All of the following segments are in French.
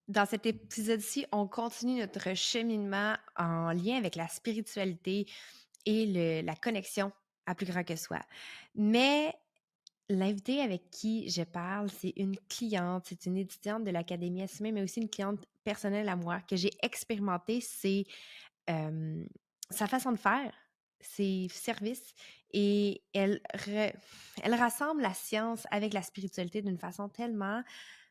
Dans cet épisode-ci, on continue notre cheminement en lien avec la spiritualité et la connexion à plus grand que soi. Mais l'invité avec qui je parle, c'est une cliente, c'est une étudiante de l'Académie SMA, mais aussi une cliente personnelle à moi que j'ai expérimenté. C'est sa façon de faire, ses services, et elle rassemble la science avec la spiritualité d'une façon tellement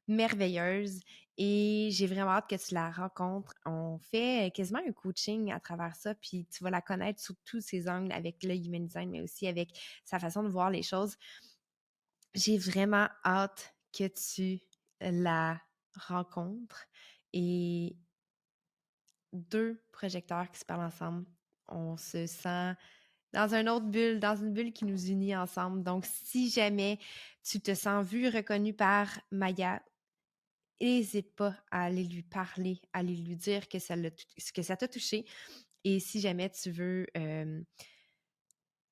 merveilleuse, et j'ai vraiment hâte que tu la rencontres. On fait quasiment un coaching à travers ça, puis tu vas la connaître sous tous ses angles avec le human design, mais aussi avec sa façon de voir les choses. J'ai vraiment hâte que tu la rencontres. Et deux projecteurs qui se parlent ensemble, on se sent dans une autre bulle, dans une bulle qui nous unit ensemble. Donc, si jamais tu te sens vu, reconnu par Maya, n'hésite pas à aller lui parler, à aller lui dire que que ça t'a touché. Et si jamais tu veux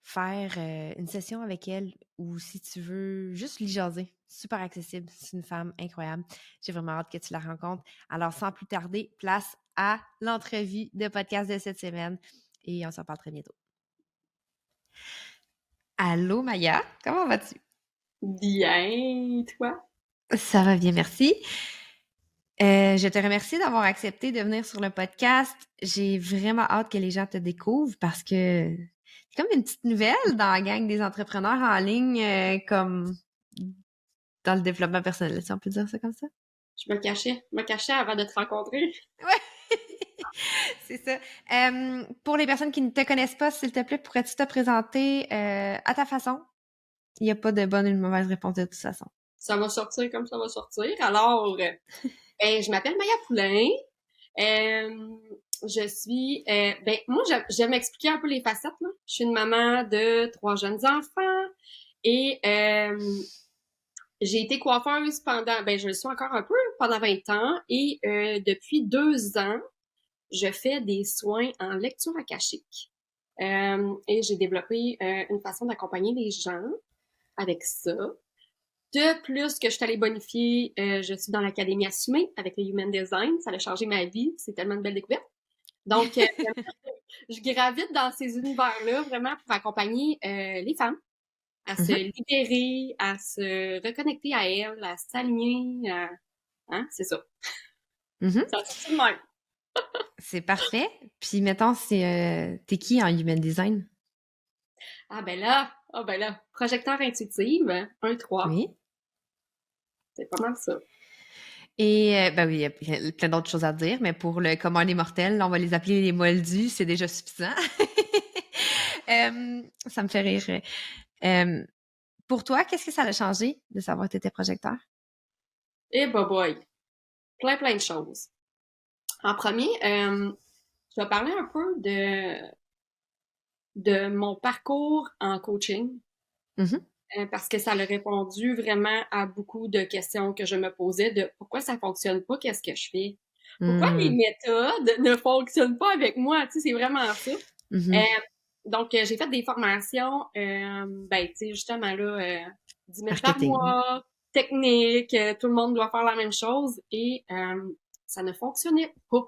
faire une session avec elle, ou si tu veux juste lui jaser, super accessible, c'est une femme incroyable. J'ai vraiment hâte que tu la rencontres. Alors, sans plus tarder, place à l'entrevue de podcast de cette semaine, et on s'en parle très bientôt. Allô Maya, comment vas-tu? Bien, toi? Ça va bien, merci. Je te remercie d'avoir accepté de venir sur le podcast. J'ai vraiment hâte que les gens te découvrent parce que c'est comme une petite nouvelle dans la gang des entrepreneurs en ligne, comme dans le développement personnel, si on peut dire ça comme ça. Je me cachais avant de te rencontrer. Ouais, c'est ça. Pour les personnes qui ne te connaissent pas, s'il te plaît, pourrais-tu te présenter à ta façon? Il n'y a pas de bonne ou de mauvaise réponse de toute façon. Ça va sortir comme ça va sortir. Alors, je m'appelle Maya Poulain. Euh, moi, j'aime expliquer un peu les facettes, là. Je suis une maman de 3 jeunes enfants et j'ai été coiffeuse je le suis encore un peu, pendant 20 ans et depuis 2 ans, je fais des soins en lecture akashique. Et j'ai développé une façon d'accompagner les gens avec ça. De plus que je suis allée bonifier, je suis dans l'Académie Assumée avec le Human Design. Ça a changé ma vie. C'est tellement une belle découverte. Donc, je gravite dans ces univers-là vraiment pour accompagner les femmes à se Mhm, libérer, à se reconnecter à elles, à s'aligner. Hein, c'est ça. mhm. Ça se tout de même. C'est parfait. Puis mettons, t'es qui en human design? Ah ben là, projecteur intuitive, 1-3. Oui. C'est pas mal ça. Et ben oui, il y a plein d'autres choses à dire, mais pour le commun des mortels, on va les appeler les moldus, c'est déjà suffisant. Ça me fait rire. Euh, pour toi, qu'est-ce que ça a changé de savoir que tu étais projecteur? Et boy, plein de choses. En premier, je vais parler un peu de mon parcours en coaching, Mhm. parce que ça a répondu vraiment à beaucoup de questions que je me posais de pourquoi ça fonctionne pas, qu'est-ce que je fais? Pourquoi les Mm. méthodes ne fonctionnent pas avec moi? Tu sais, c'est vraiment ça. Euh, Mhm. donc, j'ai fait des formations, tu sais, justement là, 10 000 par Marketing. mois, technique, tout le monde doit faire la même chose et ça ne fonctionnait pas,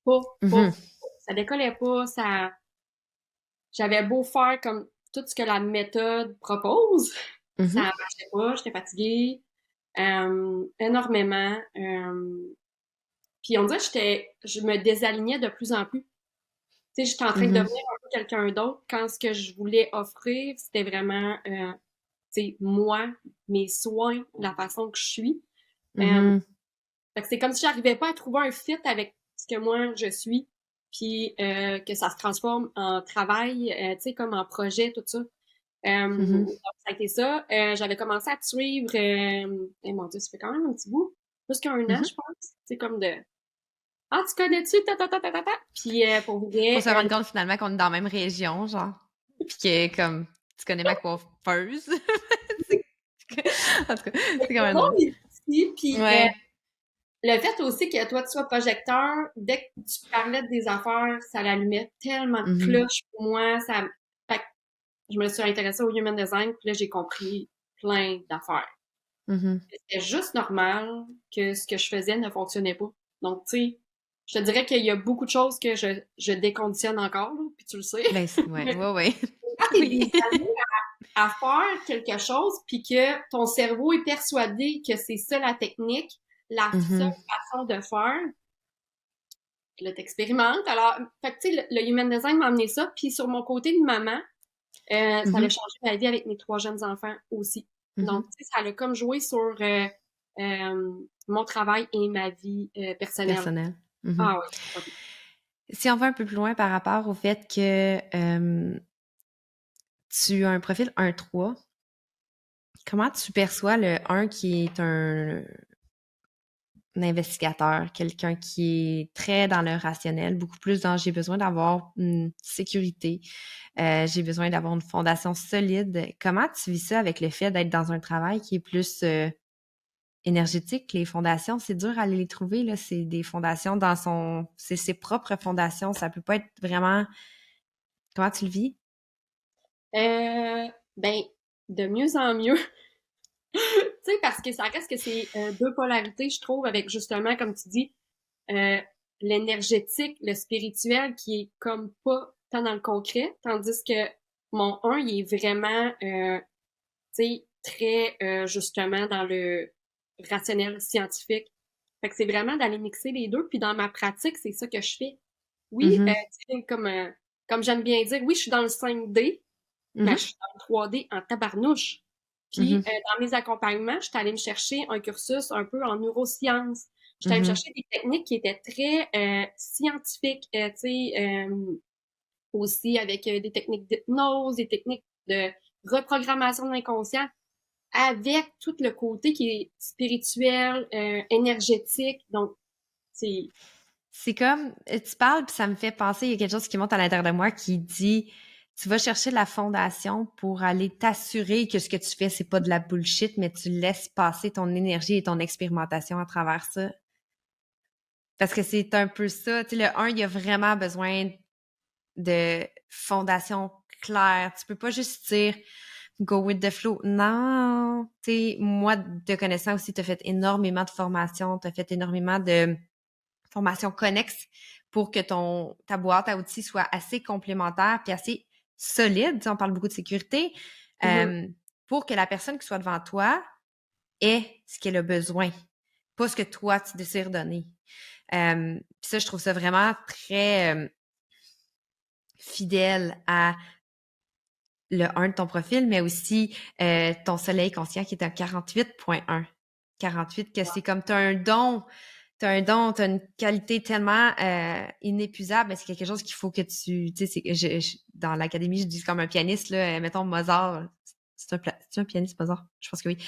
pas. Mhm. Ça décollait pas, j'avais beau faire comme tout ce que la méthode propose, ça Mhm. marchait pas, j'étais fatiguée, énormément. Puis on dirait que je me désalignais de plus en plus. Tu sais, j'étais en train de Mhm. devenir un peu quelqu'un d'autre quand ce que je voulais offrir, c'était vraiment, tu sais, moi, mes soins, la façon que je suis. Euh, Mhm. Fait que c'est comme si j'arrivais pas à trouver un fit avec ce que moi je suis, puis que ça se transforme en travail, tu sais, comme en projet, tout ça. Mhm. Donc ça a été ça. J'avais commencé à te suivre, mon Dieu, ça fait quand même un petit bout, plus qu'un an, Mhm. je pense. C'est comme de ah, tu connais-tu, ta ta ta ta ta ta. Puis pour Faut vrai, se rendre compte finalement qu'on est dans la même région, genre. Puis que comme tu connais ma coiffeuse. C'est- en tout cas, c'est quand le même monde drôle. est petit, puis Ouais. le fait aussi que toi, tu sois projecteur, dès que tu parlais des affaires, ça l'allumait tellement de Mhm. cloches pour moi. Fait que je me suis intéressée au human design, puis là, j'ai compris plein d'affaires. Mhm. C'était juste normal que ce que je faisais ne fonctionnait pas. Donc, tu sais, je te dirais qu'il y a beaucoup de choses que je déconditionne encore, là, puis tu le sais. Ben, ouais, Mais ouais, ouais. quand t'es Oui. des années à faire quelque chose, puis que ton cerveau est persuadé que c'est ça la technique, la seule Mhm. façon de faire, là, t'expérimentes. Alors, fait que, tu sais, le Human Design m'a amené ça, puis sur mon côté de maman, ça a Mhm. changé ma vie avec mes 3 jeunes enfants aussi. Donc, Mhm. tu sais, ça a comme joué sur mon travail et ma vie personnelle. Personnel. Mhm. Ah oui. Si on va un peu plus loin par rapport au fait que tu as un profil 1-3, comment tu perçois le 1 qui est un investigateur, quelqu'un qui est très dans le rationnel, beaucoup plus dans j'ai besoin d'avoir une sécurité, j'ai besoin d'avoir une fondation solide. Comment tu vis ça avec le fait d'être dans un travail qui est plus énergétique? Les fondations, c'est dur à les trouver, là. C'est des fondations c'est ses propres fondations. Ça peut pas être vraiment. Comment tu le vis? Ben, de mieux en mieux. Tu sais, parce que ça reste que c'est deux polarités, je trouve, avec justement, comme tu dis, euh, l'énergétique, le spirituel qui est comme pas tant dans le concret, tandis que mon un il est vraiment, tu sais, très justement dans le rationnel scientifique. Fait que c'est vraiment d'aller mixer les deux, puis dans ma pratique, c'est ça que je fais. Oui, Mhm. tu sais, comme j'aime bien dire, oui, je suis dans le 5D, mais Mhm. je suis dans le 3D en tabarnouche. Puis, Mhm. dans mes accompagnements, je suis allée me chercher un cursus un peu en neurosciences. Je suis allée me Mhm. chercher des techniques qui étaient très scientifiques, tu sais, aussi avec des techniques d'hypnose, des techniques de reprogrammation de l'inconscient, avec tout le côté qui est spirituel, énergétique. Donc, c'est... C'est comme, tu parles, puis ça me fait penser, il y a quelque chose qui monte à l'intérieur de moi qui dit, tu vas chercher la fondation pour aller t'assurer que ce que tu fais, c'est pas de la bullshit, mais tu laisses passer ton énergie et ton expérimentation à travers ça. Parce que c'est un peu ça. Tu sais, le un, il a vraiment besoin de fondation claire. Tu peux pas juste dire go with the flow. Non. Tu sais, moi, de connaissant aussi, tu as fait énormément de formations, tu as fait énormément de formations connexes pour que ta boîte à outils soit assez complémentaire puis assez solide. Tu sais, on parle beaucoup de sécurité. Mhm. euh, pour que la personne qui soit devant toi ait ce qu'elle a besoin, pas ce que toi, tu désires donner. Puis ça, je trouve ça vraiment très fidèle à le 1 de ton profil, mais aussi ton soleil conscient qui est un 48.1. 48, que c'est comme t'as un don, t'as une qualité tellement inépuisable, mais c'est quelque chose qu'il faut que tu sais, dans l'académie, je dis comme un pianiste, là, mettons Mozart, c'est un pianiste Mozart? Je pense que oui.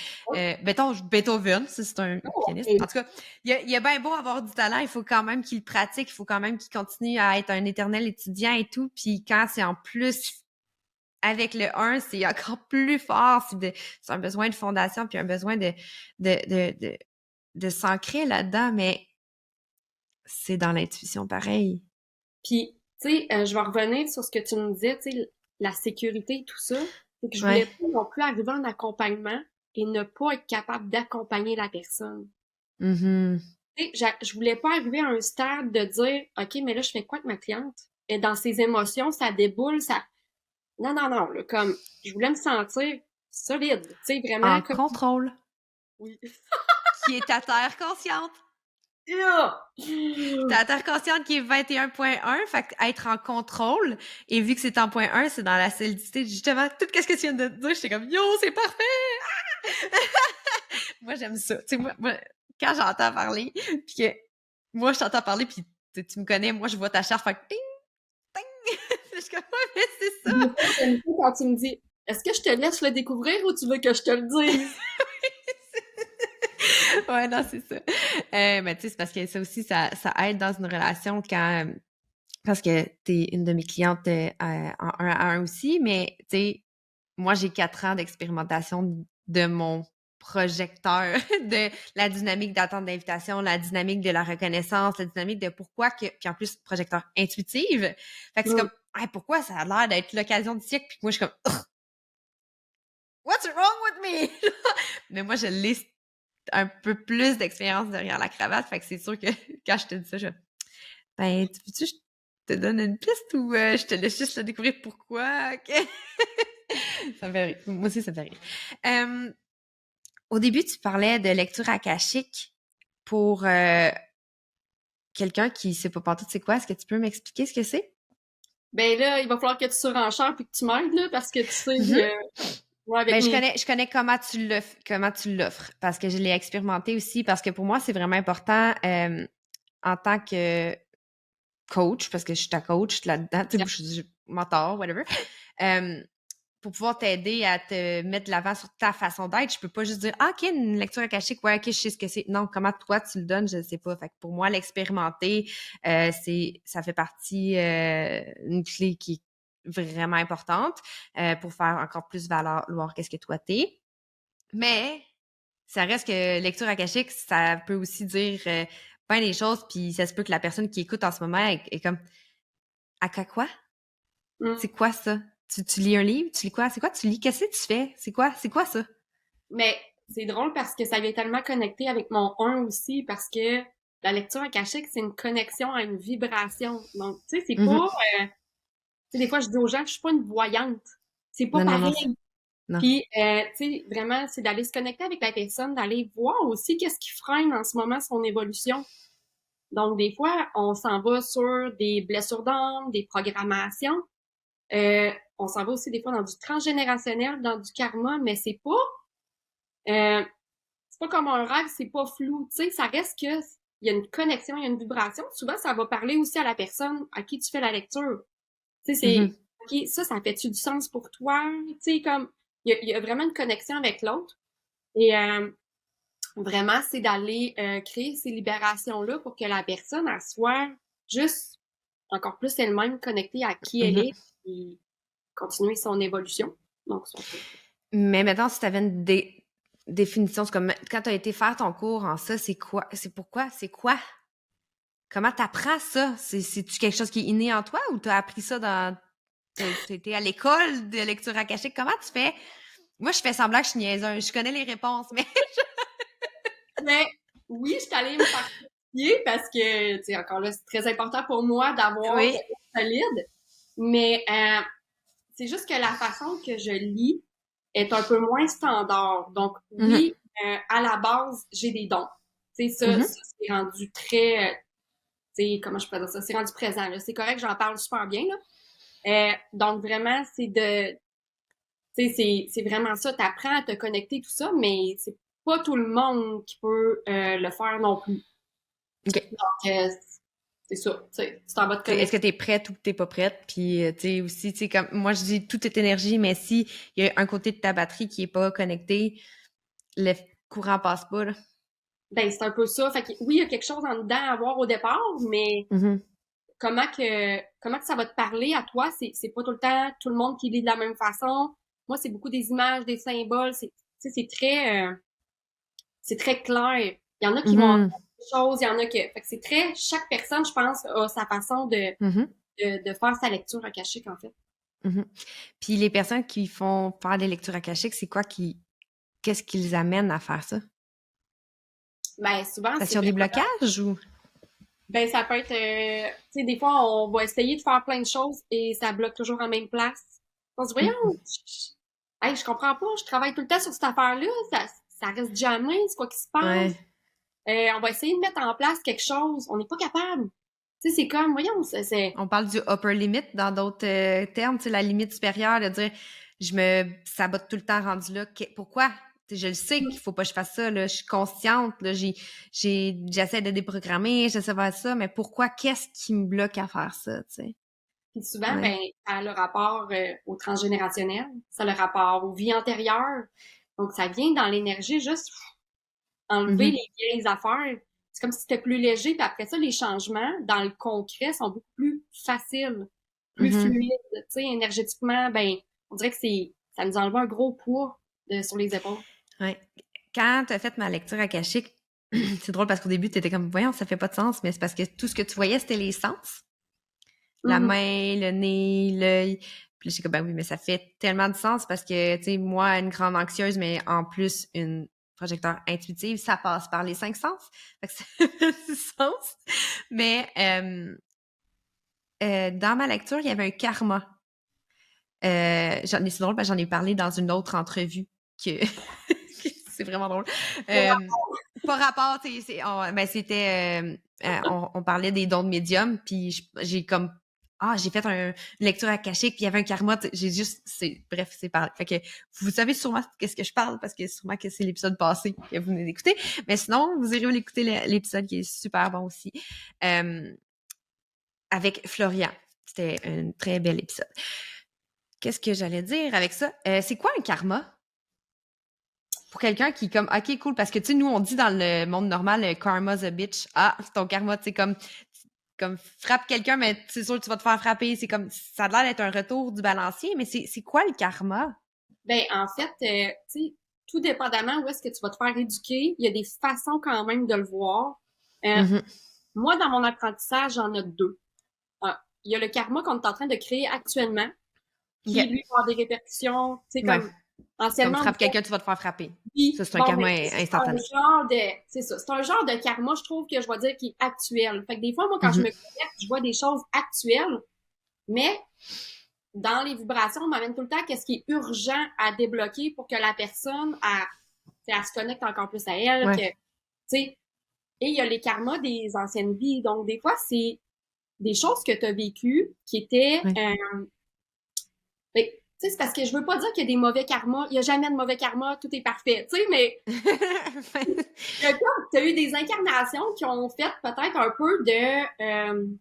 Mettons Beethoven, ça, c'est un pianiste. Et En tout cas, il a bien beau avoir du talent, il faut quand même qu'il le pratique, il faut quand même qu'il continue à être un éternel étudiant et tout, puis quand c'est en plus avec le 1, c'est encore plus fort. C'est un besoin de fondation, puis un besoin de, de, de, de s'ancrer là-dedans, mais c'est dans l'intuition pareil. puis, tu sais, je vais revenir sur ce que tu me disais, tu sais, la sécurité et tout ça. C'est que je Ouais. voulais pas non plus arriver en accompagnement et ne pas être capable d'accompagner la personne. Mhm. Tu sais, je voulais pas arriver à un stade de dire, OK, mais là, je fais quoi avec ma cliente? Et dans ses émotions, ça déboule, ça... Non, non, non, là, comme, je voulais me sentir solide, tu sais, vraiment En comme... contrôle, Oui. qui est ta terre consciente. Yeah! Ta terre consciente qui est 21.1, fait que être en contrôle, et vu que c'est en point 1, c'est dans la solidité, justement, tout ce que tu viens de dire, j'étais comme, yo, c'est parfait! Moi, j'aime ça. Tu sais, moi, quand j'entends parler, puis que moi, je t'entends parler, puis tu me connais, moi, je vois ta charte, fait que ting, ting! Je suis comme, ouais, mais c'est Des ça! fois, j'aime ça quand tu me dis, est-ce que je te laisse le découvrir ou tu veux que je te le dise? Ouais, non, c'est ça. Mais tu sais, c'est parce que ça aussi, ça aide dans une relation quand... parce que t'es une de mes clientes en 1 à 1 aussi, mais tu sais, moi, j'ai 4 ans d'expérimentation de mon projecteur, de la dynamique d'attente d'invitation, la dynamique de la reconnaissance, la dynamique de pourquoi que... Puis en plus, projecteur intuitive. Fait que c'est Mm. comme, hey, pourquoi ça a l'air d'être l'occasion du siècle? Puis moi, je suis comme, what? What's wrong with me? Mais moi, je l'ai un peu plus d'expérience derrière la cravate, fait que c'est sûr que quand je te dis ça, ben, veux-tu que je te donne une piste ou je te laisse juste le découvrir pourquoi? OK? Ça me fait rire. Moi aussi, ça me fait rire. Au début, tu parlais de lecture akashique pour quelqu'un qui sait pas pantoute c'est quoi. Est-ce que tu peux m'expliquer ce que c'est? Ben là, il va falloir que tu surenchères puis que tu m'aides, là, parce que tu sais, Mhm. moi, avec Ben, mes... je connais comment tu l'offres parce que je l'ai expérimenté aussi parce que pour moi, c'est vraiment important en tant que coach, parce que je suis ta coach là-dedans, tu sais, je suis mentor, whatever. Euh, pour pouvoir t'aider à te mettre de l'avant sur ta façon d'être, je peux pas juste dire ah, OK, une lecture akashique, ouais, OK, je sais ce que c'est. Non, comment toi tu le donnes, je ne sais pas. Fait que pour moi, l'expérimenter, ça fait partie une clé qui est vraiment importante pour faire encore plus valoir qu'est-ce que toi t'es. Mais ça reste que lecture akashique, ça peut aussi dire plein des choses, puis ça se peut que la personne qui écoute en ce moment est comme à quoi? Mm. C'est quoi ça? Tu lis un livre? Tu lis quoi? C'est quoi tu lis? Qu'est-ce que tu fais? C'est quoi ça? Mais c'est drôle parce que ça vient tellement connecté avec mon 1 aussi, parce que la lecture akashique, c'est une connexion à une vibration. Donc, tu sais, c'est pas... Mhm. tu sais, des fois, je dis aux gens que je suis pas une voyante. C'est pas Non, non, non, pareil. non. Puis, tu sais, vraiment, c'est d'aller se connecter avec la personne, d'aller voir aussi qu'est-ce qui freine en ce moment son évolution. Donc, des fois, on s'en va sur des blessures d'âme, des programmations. On s'en va aussi des fois dans du transgénérationnel, dans du karma, mais c'est pas comme un rêve, c'est pas flou. Tu sais, ça reste que il y a une connexion, il y a une vibration. Souvent, ça va parler aussi à la personne à qui tu fais la lecture. Tu sais, Mhm. c'est OK, ça fait-tu du sens pour toi? Tu sais, comme il y a vraiment une connexion avec l'autre. Et vraiment, c'est d'aller créer ces libérations-là pour que la personne elle soit juste encore plus elle-même connectée à qui elle Mhm. est et continuer son évolution. Donc, ça fait. Mais maintenant, si tu avais une définition, c'est comme quand tu as été faire ton cours en ça, c'est quoi? C'est pourquoi? C'est quoi? Comment t'apprends ça? C'est-tu quelque chose qui est inné en toi ou t'as appris ça dans. T'as été à l'école de lecture akashique? Comment tu fais? Moi, je fais semblant que je suis niaiseuse. Je connais les réponses, mais. Mais oui, je suis allée me faire certifier parce que, tu sais, encore là, c'est très important pour moi d'avoir Oui. quelque chose de solide. Mais c'est juste que la façon que je lis est un peu moins standard. Donc, Mhm. oui, à la base, j'ai des dons. Tu sais, Mhm. ça c'est rendu très, tu sais, comment je pourrais dire ça? C'est rendu présent, là. C'est correct, j'en parle super bien, là. Donc, vraiment, tu sais, c'est vraiment ça. T'apprends à te connecter, tout ça, mais c'est pas tout le monde qui peut le faire non plus. OK. Donc, c'est ça. Tu sais, tu t'en vas te Est-ce que connecter. tu es prête ou que tu pas prête? Puis, tu sais, aussi, tu sais, comme moi, je dis tout est énergie, mais si il y a un côté de ta batterie qui est pas connecté, le courant passe pas, là. Ben, c'est un peu ça. Fait que oui, il y a quelque chose en dedans à voir au départ, mais Mhm. comment que ça va te parler à toi, c'est pas tout le temps tout le monde qui lit de la même façon. Moi, c'est beaucoup des images, des symboles, tu sais, c'est très clair. Il y en a qui vont entendre Mhm. des choses, il y en a que fait que c'est très chaque personne, je pense, a sa façon Mhm. de faire sa lecture akashique en fait. Mhm. Puis les personnes qui font faire des lectures akashiques, c'est quoi qu'est-ce qui les amène à faire ça? Ben souvent Parce c'est qu'ils ont des vraiment blocages ou? ben ça peut être tu sais des fois on va essayer de faire plein de choses et ça bloque toujours en même place. On se dit voyons, Mhm. hey, je comprends pas, je travaille tout le temps sur cette affaire-là, ça reste jamais, c'est quoi qui se passe? Ouais. On va essayer de mettre en place quelque chose, on n'est pas capable. Tu sais, c'est comme, voyons, c'est... On parle du upper limit dans d'autres termes, tu sais, la limite supérieure, de dire je me sabote tout le temps rendu là. Pourquoi? Tu sais, je le sais qu'il faut pas que je fasse ça, là. Je suis consciente, là. J'essaie de déprogrammer, j'essaie de faire ça, mais pourquoi? Qu'est-ce qui me bloque à faire ça, tu sais? Puis souvent, Ouais. ben, ça a le rapport au transgénérationnel, ça a le rapport aux vies antérieures. Donc, ça vient dans l'énergie, juste enlever Mhm. les vieilles affaires. C'est comme si c'était plus léger, puis après ça, les changements dans le concret sont beaucoup plus faciles, plus Mhm. fluides. Tu sais, énergétiquement, ben, on dirait que ça nous enlève un gros poids sur les épaules. Ouais. Quand tu as fait ma lecture akashique, c'est drôle parce qu'au début, tu étais comme, voyons, ça fait pas de sens, mais c'est parce que tout ce que tu voyais, c'était les sens. La Mhm. main, le nez, l'œil. Puis j'ai comme, ben oui, mais ça fait tellement de sens parce que, tu sais, moi, une grande anxieuse, mais en plus, une projecteur intuitive, ça passe par les 5 sens. Fait que ça fait du sens. Mais dans ma lecture, il y avait un karma. C'est drôle parce que j'en ai parlé dans une autre entrevue que c'est vraiment drôle. Pas rapport, tu sais, ben c'était on parlait des dons de médium, puis j'ai comme j'ai fait une lecture akashique, puis il y avait un karma, j'ai juste bref, c'est parlé. Fait que vous savez sûrement qu'est-ce que je parle parce que sûrement que c'est l'épisode passé que vous venez d'écouter, mais sinon vous irez l'écouter l'épisode qui est super bon aussi. Avec Florian. C'était un très bel épisode. Qu'est-ce que j'allais dire avec ça? C'est quoi un karma? Pour quelqu'un qui est comme, OK, cool, parce que, tu sais, nous, on dit dans le monde normal, karma's a bitch. Ah, c'est ton karma, tu sais, comme frappe quelqu'un, mais c'est sûr que tu vas te faire frapper. C'est comme, ça a l'air d'être un retour du balancier, mais c'est quoi le karma? Ben, en fait, tu sais, tout dépendamment où est-ce que tu vas te faire éduquer, il y a des façons quand même de le voir. Mhm. Moi, dans mon apprentissage, j'en ai deux. Il y a le karma qu'on est en train de créer actuellement, qui, OK. lui, va avoir des répercussions, tu sais, Ouais. comme Comme anciennement, frappe quelqu'un, tu vas te faire frapper. oui, Ça, c'est un bon, mais karma c'est un instantané. genre de, c'est ça, c'est un genre de karma, je trouve que je vais dire qui est actuel. Fait que des fois, moi, quand je Mhm. me connecte, je vois des choses actuelles, mais dans les vibrations, on m'amène tout le temps qu'est-ce qui est urgent à débloquer pour que la personne, elle se connecte encore plus à elle, que, Ouais. tu sais, et il y a les karmas des anciennes vies. Donc, des fois, c'est des choses que tu as vécues qui étaient, Ouais. ben, tu sais, c'est parce que je veux pas dire qu'il y a des mauvais karmas. Il y a jamais de mauvais karma, tout est parfait. Tu sais, mais il y a comme, t'as eu des incarnations qui ont fait peut-être un peu de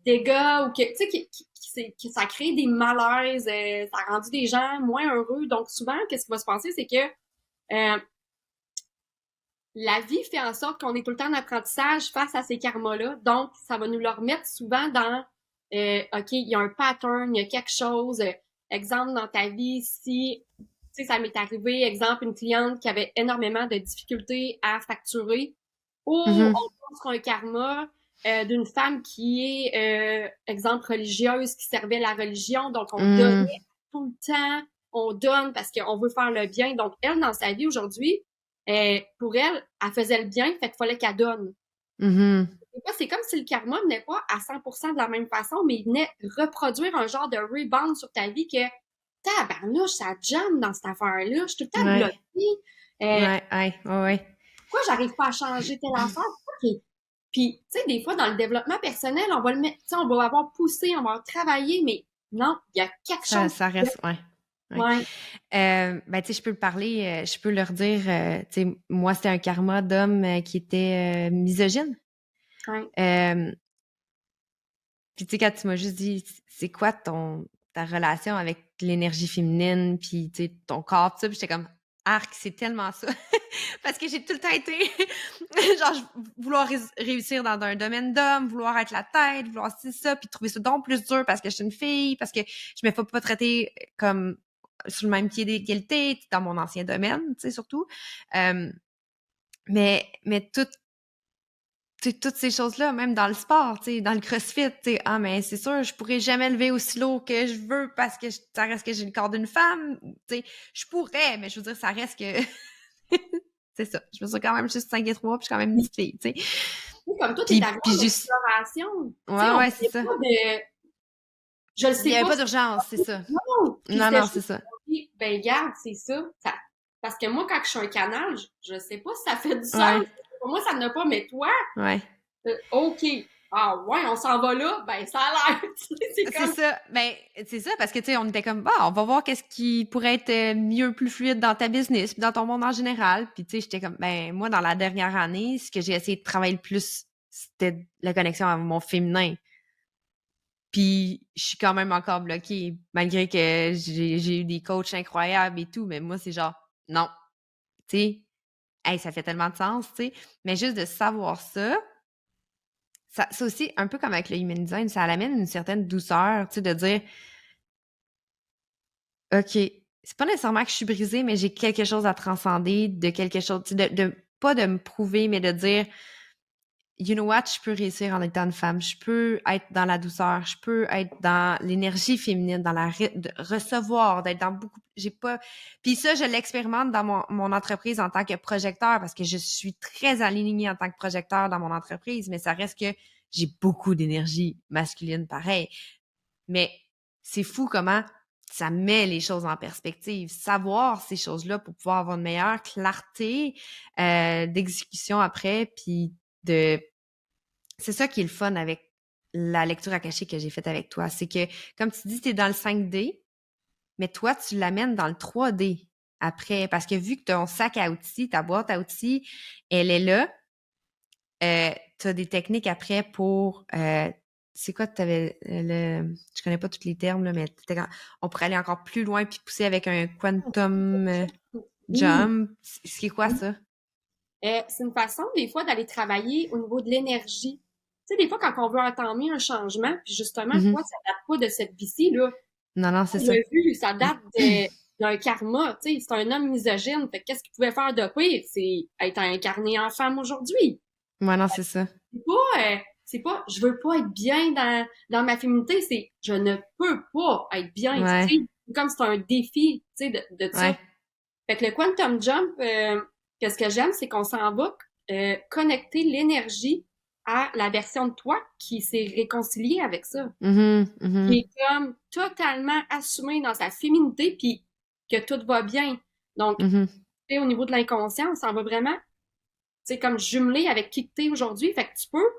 dégâts ou que, tu sais, que ça crée des malaises, ça a rendu des gens moins heureux. Donc, souvent, qu'est-ce qui va se passer, c'est que euh, la vie fait en sorte qu'on est tout le temps en apprentissage face à ces karmas-là. Donc, ça va nous le remettre souvent dans OK, il y a un pattern, il y a quelque chose. Exemple, dans ta vie, si, tu sais, ça m'est arrivé, exemple, une cliente qui avait énormément de difficultés à facturer, ou on Mhm. tombe sur un karma d'une femme qui est, exemple, religieuse, qui servait la religion, donc on Mhm. donnait tout le temps, on donne parce qu'on veut faire le bien. Donc, elle, dans sa vie aujourd'hui, pour elle, elle faisait le bien, fait qu'il fallait qu'elle donne. Mhm. Des fois, c'est comme si le karma venait pas à 100% de la même façon, mais il venait reproduire un genre de rebound sur ta vie que tabarnouche, ça jamme dans cette affaire-là, je suis tout le temps Ouais. bloquée. Ouais. Ouais. Ouais. Pourquoi j'arrive pas à changer telle affaire? Puis, tu sais, des fois, dans le développement personnel, on va le mettre, tu sais, on va avoir poussé, on va avoir travaillé, mais non, il y a quelque chose. Ça reste, ouais. Ouais. Ouais, Ben, tu sais, je peux le parler, je peux leur dire, tu sais, moi, c'était un karma d'homme qui était misogyne. ouais. Euh, Puis, tu sais, quand tu m'as juste dit, c'est quoi ta relation avec l'énergie féminine, puis, tu sais, ton corps, tout ça, puis j'étais comme, arc, c'est tellement ça. Parce que j'ai tout le temps été, genre, vouloir réussir dans un domaine d'homme, vouloir être la tête, vouloir ci, ça, puis trouver ça donc plus dur parce que je suis une fille, parce que je me fais pas traiter comme sur le même pied d'égalité dans mon ancien domaine, tu sais, surtout. Euh, mais toutes ces choses-là, même dans le sport, tu sais, dans le CrossFit, tu sais, mais c'est sûr, je pourrais jamais lever aussi lourd que je veux parce que ça reste que j'ai le corps d'une femme, tu sais, je pourrais, mais je veux dire, ça reste que c'est ça. Je me suis quand même juste 5 et 3, puis je suis quand même une petite fille, tu sais. Comme toi, t'es Puis, arrivé puis en juste, exploration. Tu sais, ouais, on ouais, c'est parlait ça. pas de, je le Il y sais avait pas, pas d'urgence, c'est ça. non! Puis Non, c'était non, juste, c'est ça. ben garde, c'est ça. Parce que moi, quand je suis un canal, je sais pas si ça fait du sens. Ouais, Pour moi, ça n'a pas, mais toi, ouais. OK. Ah ouais, on s'en va là, ben ça a l'air. Tu sais, c'est C'est comme. ça. Ben, c'est ça, parce que, tu sais, on était comme, on va voir qu'est-ce qui pourrait être mieux, plus fluide dans ta business, puis dans ton monde en général. Puis, tu sais, j'étais comme, ben, moi, dans la dernière année, ce que j'ai essayé de travailler le plus, c'était la connexion avec mon féminin. Puis, je suis quand même encore bloquée, malgré que j'ai eu des coachs incroyables et tout, mais moi, c'est genre, non, tu sais, hey, ça fait tellement de sens, tu sais. Mais juste de savoir ça aussi, un peu comme avec le human design, ça amène une certaine douceur, tu sais, de dire, OK, c'est pas nécessairement que je suis brisée, mais j'ai quelque chose à transcender, de quelque chose, tu sais, pas de me prouver, mais de dire, you know what, je peux réussir en étant une femme, je peux être dans la douceur, je peux être dans l'énergie féminine, dans de recevoir, d'être dans beaucoup, j'ai pas, puis ça, je l'expérimente dans mon entreprise en tant que projecteur, parce que je suis très alignée en tant que projecteur dans mon entreprise, mais ça reste que j'ai beaucoup d'énergie masculine pareil. Mais c'est fou comment ça met les choses en perspective. Savoir ces choses-là pour pouvoir avoir une meilleure clarté d'exécution après, puis c'est ça qui est le fun avec la lecture akashique que j'ai faite avec toi. C'est que, comme tu dis, tu es dans le 5D, mais toi, tu l'amènes dans le 3D après. Parce que vu que ton sac à outils, ta boîte à outils, elle est là, tu as des techniques après pour... c'est quoi tu avais je connais pas tous les termes, là, mais on pourrait aller encore plus loin puis pousser avec un quantum jump. C'est quoi ça? C'est une façon, des fois, d'aller travailler au niveau de l'énergie. Tu sais, des fois, quand on veut entamer un changement, puis justement, toi, ça date pas de cette vie-ci, là. Non, c'est On ça. l'a vu, ça date d'un karma, tu sais, c'est un homme misogyne. Fait qu'est-ce qu'il pouvait faire de pire? C'est être incarné en femme aujourd'hui. Ouais, non, c'est ça. C'est pas, je veux pas être bien dans ma féminité, c'est, je ne peux pas être bien, Ouais. tu sais. Comme c'est un défi, tu sais, de ça. Ouais. Fait que le quantum jump, ce que j'aime, c'est qu'on s'en va connecter l'énergie à la version de toi qui s'est réconciliée avec ça. Qui est comme totalement assumée dans sa féminité, puis que tout va bien. Donc, tu sais, au niveau de l'inconscient, on s'en va vraiment, tu sais, comme jumelé avec qui tu es aujourd'hui. Fait que tu peux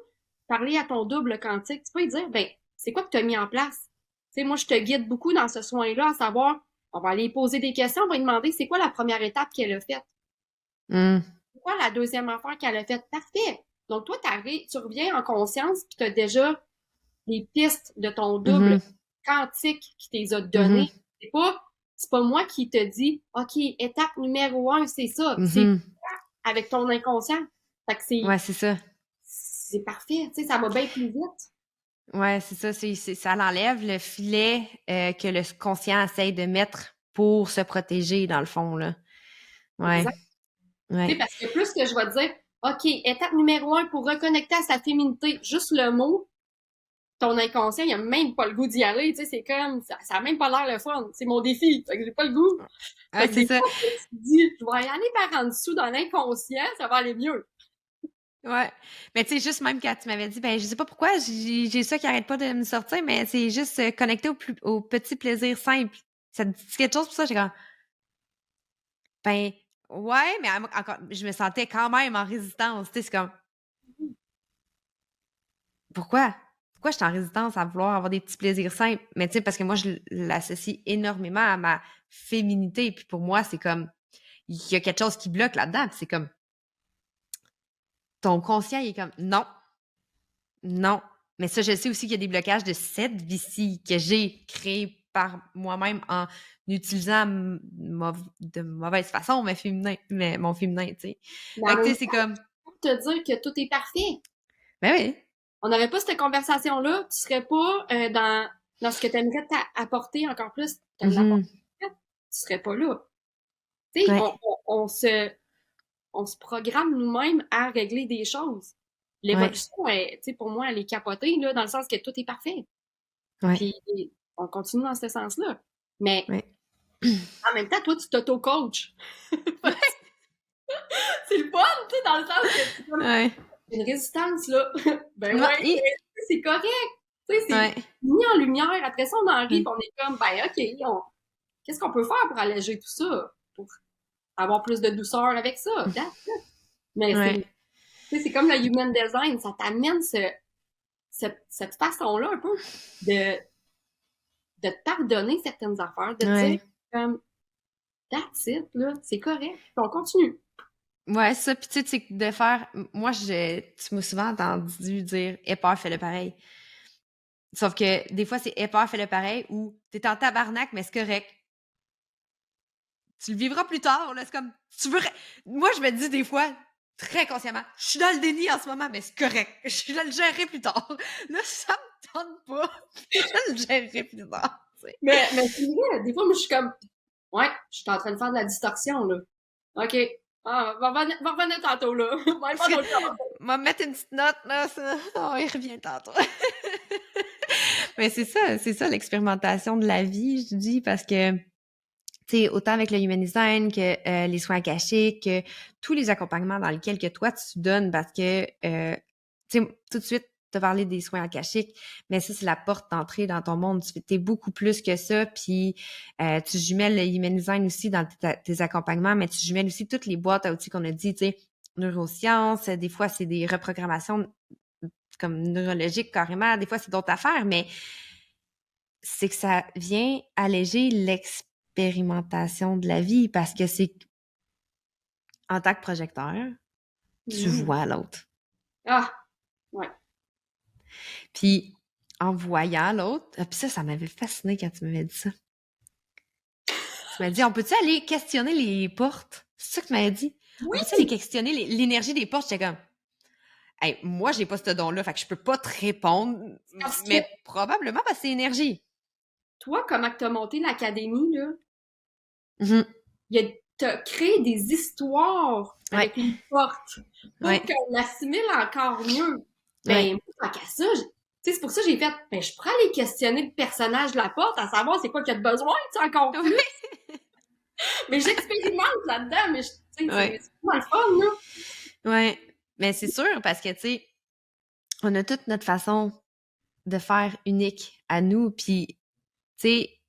parler à ton double quantique. Tu peux lui dire, ben, c'est quoi que tu as mis en place? Tu sais, moi, je te guide beaucoup dans ce soin-là, à savoir, on va aller poser des questions, on va lui demander c'est quoi la première étape qu'elle a faite? C'est quoi la deuxième affaire qu'elle a faite? Parfait. Donc, toi, tu reviens en conscience, puis tu as déjà les pistes de ton double quantique qui t'es a donné. C'est pas moi qui te dis, OK, étape numéro 1, c'est ça. C'est avec ton inconscient. Fait que ouais, c'est ça. C'est parfait. Tu sais, ça va bien plus vite. Ouais, c'est ça. Ça l'enlève le filet que le conscient essaye de mettre pour se protéger, dans le fond, là. Ouais. Exact. Ouais. Tu sais, parce que plus que je vais te dire, OK, étape numéro 1 pour reconnecter à sa féminité, juste le mot, ton inconscient, il a même pas le goût d'y aller, tu sais, c'est comme, ça a même pas l'air le fun, c'est mon défi, fait que j'ai pas le goût. Ouais, c'est ça. Tu te dis, je vais y aller par en dessous dans l'inconscient, ça va aller mieux. Ouais. Mais tu sais, juste même quand tu m'avais dit, ben, je sais pas pourquoi, j'ai ça qui arrête pas de me sortir, mais c'est juste connecté au petit plaisir simple. Ça te dit quelque chose pour ça? J'ai comme, ben, ouais, mais encore, je me sentais quand même en résistance, tu sais, c'est comme, pourquoi? Pourquoi je suis en résistance à vouloir avoir des petits plaisirs simples? Mais tu sais, parce que moi, je l'associe énormément à ma féminité. Puis pour moi, c'est comme, il y a quelque chose qui bloque là-dedans. Puis c'est comme, ton conscient, il est comme, non, non. Mais ça, je sais aussi qu'il y a des blocages de cette vie-ci que j'ai créé par moi-même en utilisant de mauvaise façon mon féminin, tu sais. Fait que tu sais, c'est comme... Pour te dire que tout est parfait. Ben oui. On n'aurait pas cette conversation-là, tu serais pas dans ce que tu aimerais apporter encore plus. Tu serais pas là. Tu sais, on se programme nous-mêmes à régler des choses. L'évolution, tu sais, pour moi, elle est capotée, là, dans le sens que tout est parfait. Puis, on continue dans ce sens-là. Mais, en même temps, toi, tu t'auto-coaches. C'est le fun, tu sais, dans le sens que tu une résistance, là. Ben ouais, c'est correct. Tu sais, c'est mis en lumière. Après ça, on en rit, puis on est comme, ben OK, qu'est-ce qu'on peut faire pour alléger tout ça? Pour avoir plus de douceur avec ça? Mais c'est comme le human design, ça t'amène cette façon-là un peu de te pardonner certaines affaires, de te dire comme that's it, là, c'est correct, puis on continue. Ouais, ça, puis tu sais, de faire... Moi, tu m'as souvent entendu dire « Épeur, fais-le pareil ». Sauf que des fois, c'est « Épeur, fais-le pareil » ou « T'es en tabarnak, mais c'est correct ». Tu le vivras plus tard, là, c'est comme... Moi, je me dis des fois, très consciemment, je suis dans le déni en ce moment, mais c'est correct. Je le gérerai plus tard. Là, ça me tente pas. Je le gérerai plus tard. T'sais. Mais c'est vrai, des fois, moi, je suis comme, ouais, je suis en train de faire de la distorsion, là. OK, Ah, va revenir tantôt, là. Va aller faire d'autres choses. M'a mettre une petite note, là, ça. Oh, il revient tantôt. Mais c'est ça l'expérimentation de la vie, je dis, parce que, tu sais, autant avec le human design que les soins akashiques, que tous les accompagnements dans lesquels que toi, tu donnes, parce que, tu sais, tout de suite, t'as parlé des soins akashiques, mais ça, c'est la porte d'entrée dans ton monde. T'es beaucoup plus que ça, puis tu jumelles le human design aussi dans tes accompagnements, mais tu jumelles aussi toutes les boîtes à outils qu'on a dit, tu sais, neurosciences, des fois, c'est des reprogrammations comme neurologiques carrément, des fois, c'est d'autres affaires, mais c'est que ça vient alléger l'expérimentation de la vie parce que c'est en tant que projecteur, tu vois l'autre. Ah, ouais. Puis en voyant l'autre, puis ça m'avait fasciné quand tu m'avais dit ça. Tu m'as dit, on peut-tu aller questionner les portes? C'est ça que tu m'avais dit? Oui! On peut-tu aller questionner l'énergie des portes? J'étais comme, hey, moi, j'ai pas ce don-là, fait que je peux pas te répondre, Parce que mais probablement parce que c'est énergie. toi, comment t'as monté l'académie, là, Mhm. t'as créé des histoires Ouais. avec les portes pour Ouais. qu'on l'assimile encore mieux. Ouais. Ben, moi, tant qu'à ça, tu sais, c'est pour ça que j'ai fait, ben, je pourrais aller questionner le personnage de la porte, à savoir c'est quoi qu'il y a de besoin, tu sais, encore plus. Ouais. Mais j'expérimente là-dedans, mais tu sais, Ouais. c'est pas le fun, là. Ouais. Mais c'est sûr, parce que, tu sais, on a toute notre façon de faire unique à nous, puis, tu sais,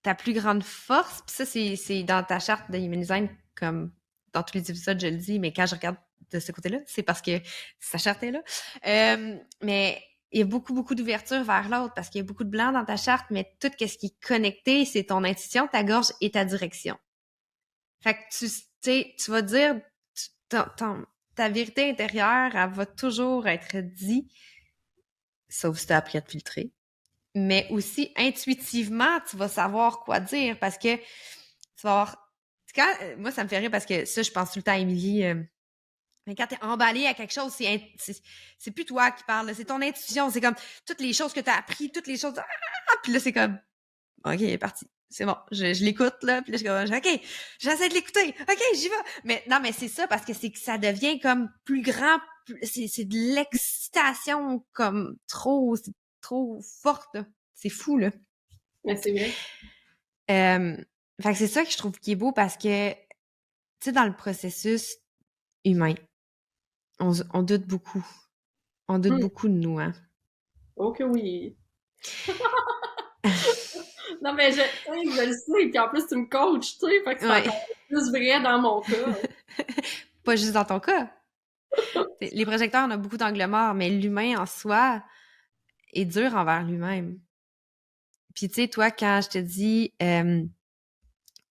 ta plus grande force, puis ça, c'est dans ta charte de Human Design, comme dans tous les épisodes, je le dis, mais quand je regarde de ce côté-là, c'est parce que sa charte est là. Mais il y a beaucoup, beaucoup d'ouverture vers l'autre, parce qu'il y a beaucoup de blanc dans ta charte, mais tout ce qui est connecté, c'est ton intuition, ta gorge et ta direction. Fait que tu sais, tu vas dire, ta vérité intérieure, elle va toujours être dit, sauf si tu as appris à te filtrer. Mais aussi, intuitivement, tu vas savoir quoi dire parce que tu vas avoir... moi, ça me fait rire parce que ça, je pense tout le temps à Émilie. Mais quand t'es emballé à quelque chose, c'est plus toi qui parles, c'est ton intuition. C'est comme toutes les choses que t'as appris, toutes les choses... Puis là, c'est comme, OK, il est parti. C'est bon, je l'écoute, là. Puis là, je suis comme, OK, j'essaie de l'écouter. OK, j'y vais. Mais non, mais c'est ça parce que c'est que ça devient comme plus grand. C'est de l'excitation comme c'est trop forte, là. C'est fou, là. Mais c'est vrai. Fait que c'est ça que je trouve qui est beau parce que, tu sais, dans le processus humain, on doute beaucoup. On doute beaucoup de nous, hein. Oh que oui. Non, mais je le sais, puis en plus, tu me coaches, tu sais, fait que c'est Ouais. encore plus vrai dans mon cas. Pas juste dans ton cas. Les projecteurs, on a beaucoup d'angles morts, mais l'humain en soi est dur envers lui-même. Puis tu sais, toi, quand je te dis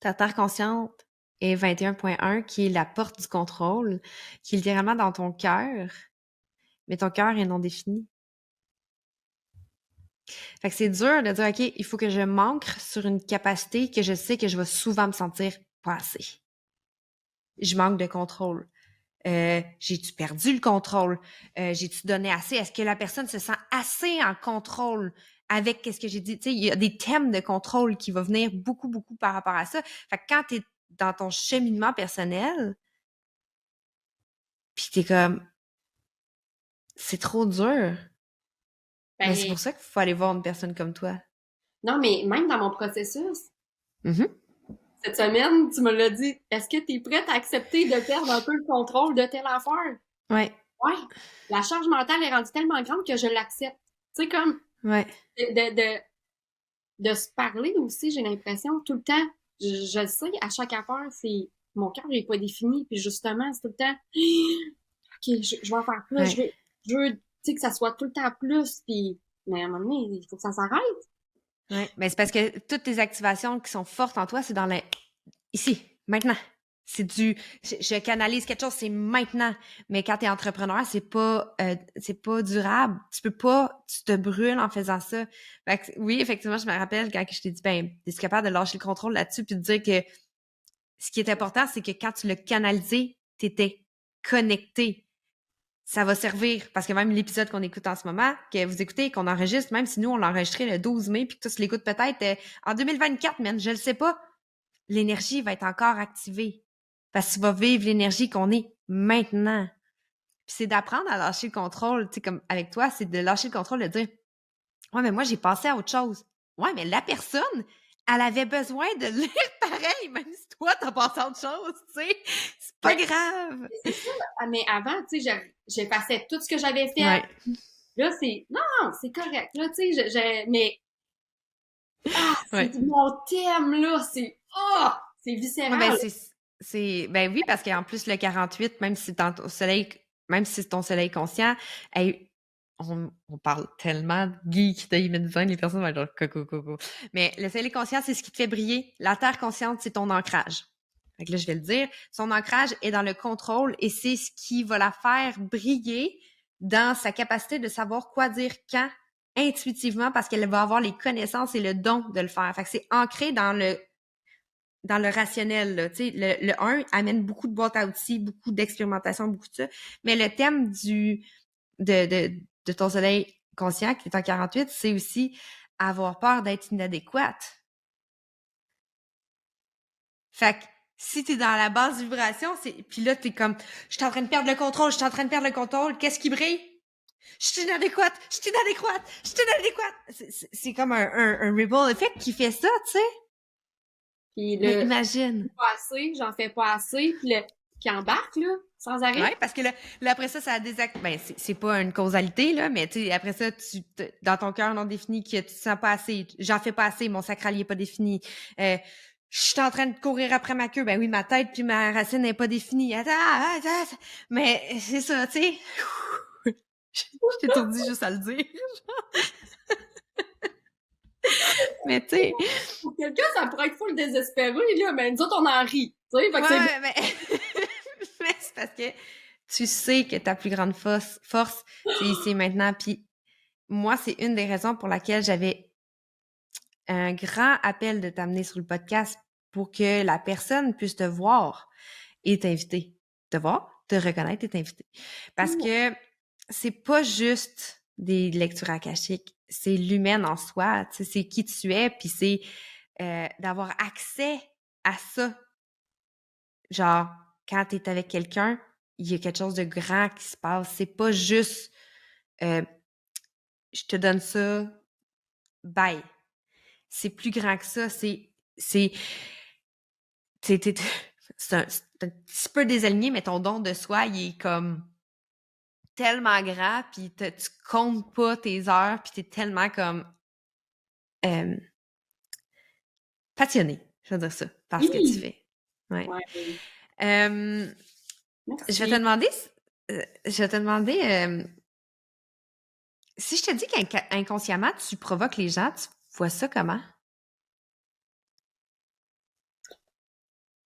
ta terre consciente est 21.1, qui est la porte du contrôle, qui est littéralement dans ton cœur, mais ton cœur est non défini. Fait que c'est dur de dire, OK, il faut que je m'ancre sur une capacité que je sais que je vais souvent me sentir pas assez. Je manque de contrôle. J'ai-tu perdu le contrôle? J'ai-tu donné assez? Est-ce que la personne se sent assez en contrôle avec qu'est-ce que j'ai dit? Tu sais, il y a des thèmes de contrôle qui vont venir beaucoup, beaucoup par rapport à ça. Fait que quand t'es dans ton cheminement personnel, pis t'es comme, c'est trop dur. Mais c'est Ben, pour ça qu'il faut aller voir une personne comme toi. non, mais même dans mon processus, Mm-hmm. cette semaine, tu me l'as dit, est-ce que tu es prête à accepter de perdre un peu le contrôle de telle affaire? Ouais. Ouais. La charge mentale est rendue tellement grande que je l'accepte. Tu sais, comme Ouais. de se parler aussi, j'ai l'impression, tout le temps. Je le sais, à chaque affaire, c'est mon cœur n'est pas défini. Puis justement, c'est tout le temps, OK, je vais en faire plus. Ouais. Je veux tu sais, que ça soit tout le temps plus. Puis, mais à un moment donné, il faut que ça s'arrête. Ouais. Mais c'est parce que toutes tes activations qui sont fortes en toi, c'est dans ici, maintenant. C'est je canalise quelque chose, c'est maintenant. Mais quand t'es entrepreneur, c'est pas durable. Tu te brûles en faisant ça. Fait que, oui, effectivement, je me rappelle quand je t'ai dit, ben, t'es capable de lâcher le contrôle là-dessus puis de dire que ce qui est important, c'est que quand tu l'as canalisé, t'étais connecté. Ça va servir, parce que même l'épisode qu'on écoute en ce moment, que vous écoutez, qu'on enregistre, même si nous, on l'a enregistré le 12 mai, puis que tous l'écoutent peut-être en 2024, man, je le sais pas, l'énergie va être encore activée. Parce que tu vas vivre l'énergie qu'on est maintenant. Puis c'est d'apprendre à lâcher le contrôle, tu sais, comme avec toi, c'est de lâcher le contrôle, de dire « Ouais, mais moi, j'ai passé à autre chose. » Ouais, mais la personne, elle avait besoin de lire pareil, même si toi, t'as passé à autre chose, tu sais. C'est pas Ben, grave. c'est ça. Mais avant, tu sais, j'effacais tout ce que j'avais fait. Ouais. Là, non, c'est correct. Là, tu sais, mais, Ouais. c'est mon thème, là. C'est Ouais, ben viscéral. ben oui, parce qu'en plus, le 48, même si même si c'est ton soleil conscient, hey, on parle tellement de geek de human design, les personnes vont être genre coco. Mais le soleil conscient, c'est ce qui te fait briller. La terre consciente, c'est ton ancrage. Fait que là, je vais le dire. Son ancrage est dans le contrôle et c'est ce qui va la faire briller dans sa capacité de savoir quoi dire quand, intuitivement, parce qu'elle va avoir les connaissances et le don de le faire. Fait que c'est ancré dans le rationnel, là. Tu sais, le 1 amène beaucoup de boîtes à outils, beaucoup d'expérimentation, beaucoup de ça. Mais le thème de ton soleil conscient, qui est en 48, c'est aussi avoir peur d'être inadéquate. Fait que si t'es dans la basse vibration, puis là, t'es comme, je suis en train de perdre le contrôle, qu'est-ce qui brille? Je suis inadéquate! C'est comme un ripple effect qui fait ça, tu sais. Puis Mais le imagine. pas assez, j'en fais pas assez, puis qui embarque, là, sans arrêt. Oui, parce que là après ça désactive. Ben, c'est pas une causalité, là, mais tu sais, après ça, dans ton cœur non défini, que tu te sens pas assez, j'en fais pas assez, mon sacral est pas défini. Je suis en train de courir après ma queue. Ben oui, ma tête puis ma racine n'est pas définie. Attends. Mais c'est ça, tu sais. Je t'étourdis juste à le dire. Mais tu sais. Pour quelqu'un, ça pourrait être full désespéré, là, mais nous autres, on en rit. Tu sais, fait que c'est Ouais, mais, mais c'est parce que tu sais que ta plus grande force, c'est ici et maintenant. Puis moi, c'est une des raisons pour laquelle j'avais un grand appel de t'amener sur le podcast pour que la personne puisse te voir et t'inviter. Te voir, te reconnaître et t'inviter. Parce que c'est pas juste des lectures akashiques, c'est l'humaine en soi, tu sais, c'est qui tu es, puis c'est d'avoir accès à ça. Genre, quand t'es avec quelqu'un, il y a quelque chose de grand qui se passe. C'est pas juste je te donne ça, bye. C'est plus grand que ça. C'est c'est un petit peu désaligné, mais ton don de soi, il est comme tellement grand, puis tu comptes pas tes heures, puis t'es tellement comme euh, passionné, je veux dire ça, par ce que tu oui. fais. Ouais. Ouais. Euh, je vais te Merci. demander, si je te dis qu'inconsciemment, tu provoques les gens, tu vois ça comment?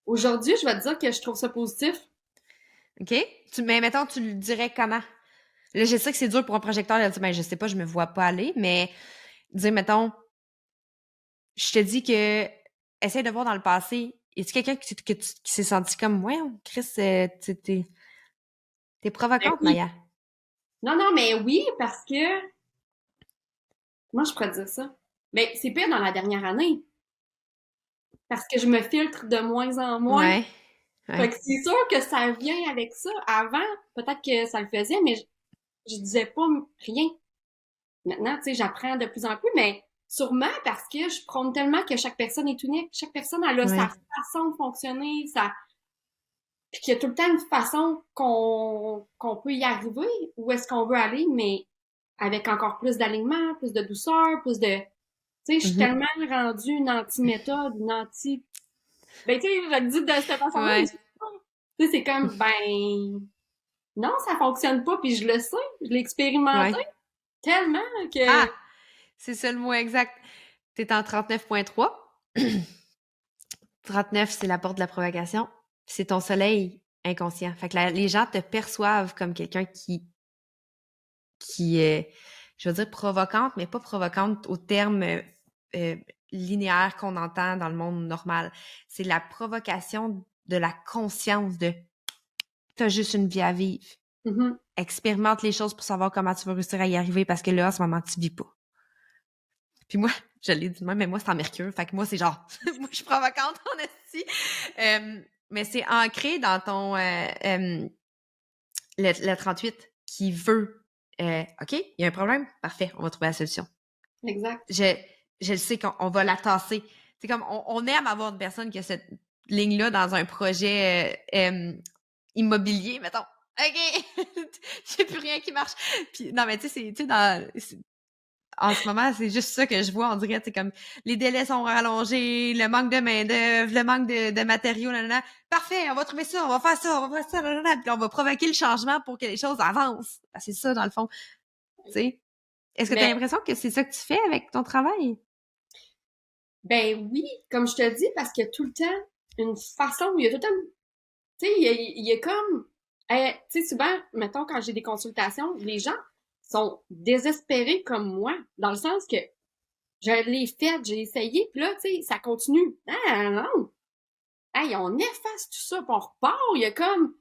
Aujourd'hui, je vais te dire que je trouve ça positif. OK? Mais mettons, tu le dirais comment? Là, je sais que c'est dur pour un projecteur de dire, ben, je sais pas, je me vois pas aller, mais dire, mettons, je te dis que, essaye de voir dans le passé, y a-tu quelqu'un qui s'est senti comme, ouais, Chris, t'es Ben provocante, oui. Maya. Non, non, mais oui, parce que, comment je pourrais dire ça? Ben, c'est pire dans la dernière année. Parce que je me filtre de moins en moins. Ouais, Fait ouais. que c'est sûr que ça vient avec ça. Avant, peut-être que ça le faisait, mais je disais pas rien. Maintenant, tu sais, j'apprends de plus en plus, mais sûrement parce que je prône tellement que chaque personne est unique. Chaque personne, elle a sa Ouais. façon de fonctionner, puis qu'il y a tout le temps une façon qu'on peut y arriver, où est-ce qu'on veut aller, mais avec encore plus d'alignement, plus de douceur, plus de... Tu sais, je suis Mhm. tellement rendue une anti-méthode, une anti... Ben, tu sais, je le dis de cette façon-là, mais Ouais. tu sais, c'est comme, ben, non, ça fonctionne pas, puis je le sais, je l'ai expérimenté Ouais. tellement que... Ah! C'est ça le mot exact. T'es en 39.3. 39, c'est la porte de la provocation. C'est ton soleil inconscient. Fait que les gens te perçoivent comme quelqu'un qui est, je veux dire, provocante, mais pas provocante au terme euh, linéaire qu'on entend dans le monde normal. C'est la provocation de la conscience de t'as juste une vie à vivre. Mhm. Expérimente les choses pour savoir comment tu vas réussir à y arriver parce que là, en ce moment, tu vis pas. Puis moi, je l'ai dit de même, mais moi, c'est en Mercure. Fait que moi, c'est genre, moi, je suis provocante en esti. Mais c'est ancré dans ton le 38 qui veut OK, il y a un problème, parfait, on va trouver la solution. Exact. Je le sais qu'on va la tasser. C'est comme on aime avoir une personne qui a cette ligne-là dans un projet immobilier, mettons. OK, j'ai plus rien qui marche. Puis non, mais tu sais, en ce moment, c'est juste ça que je vois. On dirait, c'est comme les délais sont rallongés, le manque de main-d'œuvre, le manque de matériaux, nanana. Parfait, on va trouver ça, on va faire ça, on va faire ça, nanana. Puis on va provoquer le changement pour que les choses avancent. C'est ça, dans le fond. Tu sais? Est-ce que tu as Mais, l'impression que c'est ça que tu fais avec ton travail? ben oui, comme je te dis, parce qu'il y a tout le temps une façon, il y a tout le temps, tu sais, il y a comme, tu sais, souvent, mettons, quand j'ai des consultations, les gens sont désespérés comme moi, dans le sens que je l'ai fait, j'ai essayé, puis là, tu sais, ça continue. Ah non! Hey, on efface tout ça, puis on repart, il y a comme,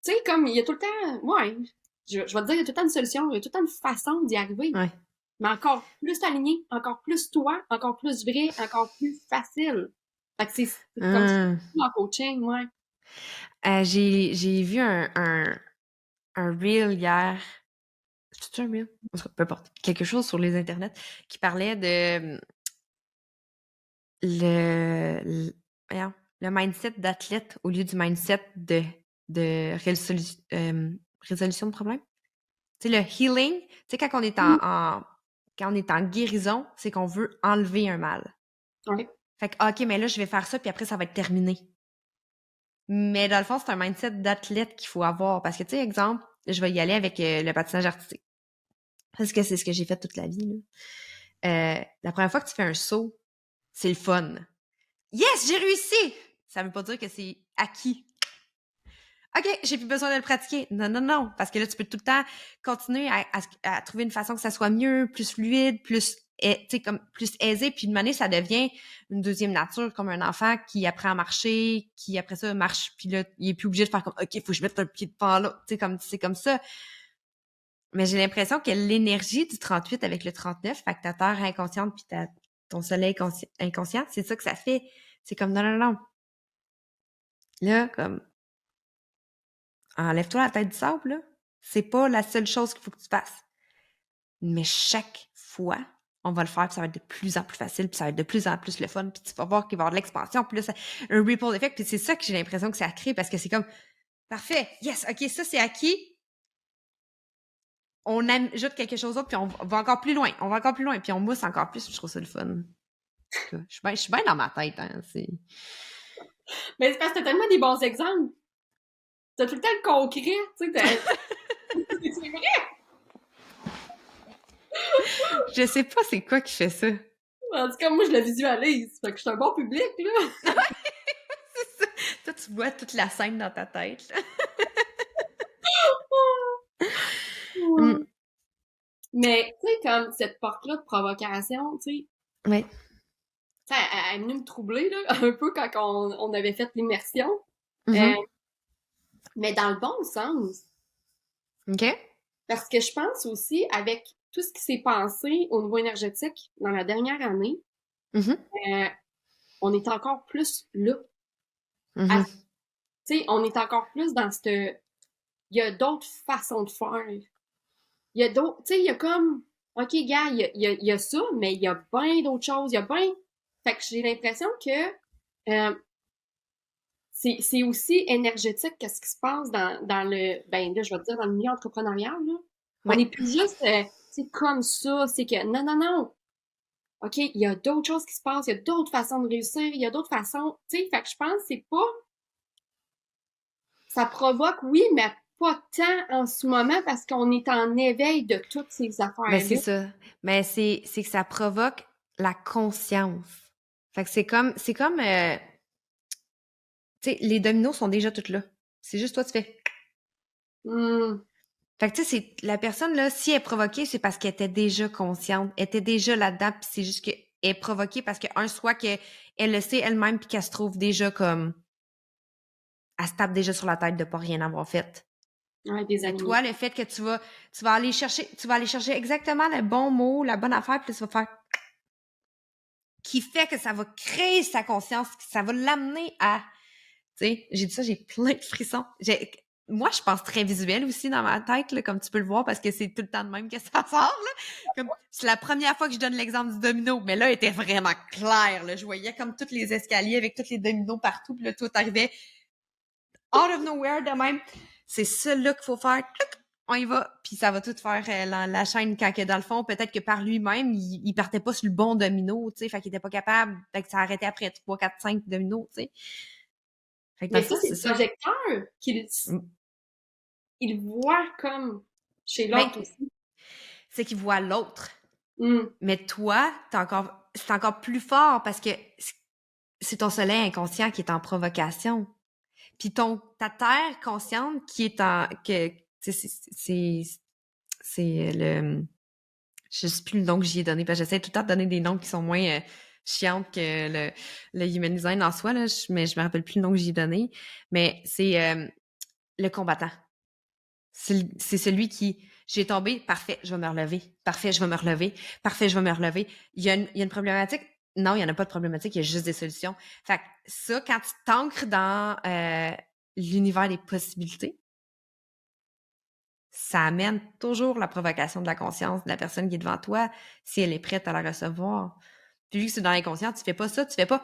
tu sais, comme, il y a tout le temps, ouais, je vais te dire, il y a tout le temps une solution, il y a tout le temps une façon d'y arriver. Ouais. Mais encore plus aligné, encore plus toi, encore plus vrai, encore plus facile. Fait que c'est comme ça Hum. en coaching, ouais. J'ai vu un reel hier. C'est un reel? En tout cas, peu importe. Quelque chose sur les internets qui parlait de le, voyons, le mindset d'athlète au lieu du mindset de résolution de problème. Tu sais, le healing, tu sais, quand on est Mm. quand on est en guérison, c'est qu'on veut enlever un mal. Ouais. Fait que, OK, mais là, je vais faire ça, puis après, ça va être terminé. Mais dans le fond, c'est un mindset d'athlète qu'il faut avoir. Parce que, tu sais, exemple, je vais y aller avec le patinage artistique. Parce que c'est ce que j'ai fait toute la vie, là. La première fois que tu fais un saut, c'est le fun. Yes, j'ai réussi! Ça veut pas dire que c'est acquis. OK, j'ai plus besoin de le pratiquer. Non, non, non. Parce que là, tu peux tout le temps continuer à trouver une façon que ça soit mieux, plus fluide, plus, tu sais, comme plus aisé. Puis de manière, ça devient une deuxième nature, comme un enfant qui apprend à marcher, qui après ça marche, puis là, il est plus obligé de faire comme, OK, faut que je mette un pied de pan là. Tu sais, comme, c'est comme ça. Mais j'ai l'impression que l'énergie du 38 avec le 39, fait que ta terre inconsciente puis ton soleil inconscient, c'est ça que ça fait. C'est comme, non, non, non. Là, comme, enlève-toi la tête du sable, là. C'est pas la seule chose qu'il faut que tu fasses. Mais chaque fois, on va le faire, puis ça va être de plus en plus facile, puis ça va être de plus en plus le fun, puis tu vas voir qu'il va y avoir de l'expansion, puis là, un ripple effect, puis c'est ça que j'ai l'impression que ça crée, parce que c'est comme, parfait, yes, OK, ça c'est acquis, on ajoute quelque chose d'autre, puis on va encore plus loin, puis on mousse encore plus, je trouve ça le fun. Je suis bien dans ma tête, hein, c'est... Mais c'est parce que t'as tellement des bons exemples. T'as tout le temps le concret, tu sais, c'est vrai. Je sais pas c'est quoi qui fait ça. En tout cas, moi, je le visualise. Fait que je suis un bon public, là. C'est ça. Toi, tu vois toute la scène dans ta tête, là. Ouais. Mm. Mais, tu sais, comme cette porte-là de provocation, tu sais, Ouais. elle est venue me troubler, là, un peu quand on avait fait l'immersion. Euh, Mhm. mais dans le bon sens. OK? Parce que je pense aussi, avec tout ce qui s'est passé au niveau énergétique dans la dernière année, Mhm. euh, on est encore plus là. Mhm. Tu sais, on est encore plus dans cette... Il y a d'autres façons de faire. Il y a d'autres... Tu sais, il y a comme... OK, gars, il y a ça, mais il y a bien d'autres choses. Il y a bien... Fait que j'ai l'impression que c'est aussi énergétique qu'est-ce qui se passe dans le... Ben là, je vais te dire, dans le milieu entrepreneurial, là. On Ouais. n'est plus juste... c'est comme ça, c'est que... Non, non, non! OK, il y a d'autres choses qui se passent, il y a d'autres façons de réussir, il y a d'autres façons... Tu sais, fait que je pense que c'est pas... Ça provoque, oui, mais pas tant en ce moment parce qu'on est en éveil de toutes ces Ben, c'est affaires-là. ça. Mais c'est que ça provoque la conscience. Fait que c'est comme, tu sais, les dominos sont déjà toutes là. C'est juste toi, tu fais. Hmm, Fait que, tu sais, c'est, la personne, là, si elle est provoquée, c'est parce qu'elle était déjà consciente, elle était déjà là-dedans, puis c'est juste qu'elle est provoquée parce que, soit qu'elle le sait elle-même, puis qu'elle se trouve déjà comme, elle se tape déjà sur la tête de pas rien avoir fait. ouais, Mais désaligné. toi, le fait que tu vas aller chercher exactement le bon mot, la bonne affaire, puis tu vas faire, qui fait que ça va créer sa conscience, que ça va l'amener à Tu sais, j'ai dit ça, j'ai plein de frissons. Moi, je pense très visuel aussi dans ma tête, là, comme tu peux le voir, parce que c'est tout le temps de même que ça sort, là. Comme, c'est la première fois que je donne l'exemple du domino, mais là, il était vraiment clair, là. Je voyais comme tous les escaliers avec tous les dominos partout, puis là, tout arrivait out of nowhere de même. C'est ça, là, qu'il faut faire. Clic, on y va. Puis ça va tout faire la chaîne quand que dans le fond, peut-être que par lui-même, il partait pas sur le bon domino, tu sais, fait qu'il était pas capable. Fait que ça arrêtait après 3, 4, 5 dominos, tu sais. Fait que dans Mais le ça, fond, c'est c'est le ça. projecteur qu'il Mm. il voit comme chez Ben, l'autre aussi. c'est qu'il voit l'autre. Mm. Mais toi, c'est encore plus fort parce que c'est ton soleil inconscient qui est en provocation. Puis ta terre consciente qui est c'est le, je sais plus le nom que j'y ai donné, parce que j'essaie tout le temps de donner des noms qui sont moins chiantes que le human design en soi, là, mais je me rappelle plus le nom que j'y ai donné. Mais c'est le combattant. C'est celui qui, j'ai tombé, parfait, je vais me relever. Parfait, je vais me relever. Parfait, je vais me relever. Il y a une problématique. Non, il n'y en a pas de problématique, il y a juste des solutions. Fait que ça, quand tu t'ancres dans l'univers des possibilités, ça amène toujours la provocation de la conscience de la personne qui est devant toi, si elle est prête à la recevoir. Puis vu que c'est dans l'inconscient, tu fais pas ça, tu fais pas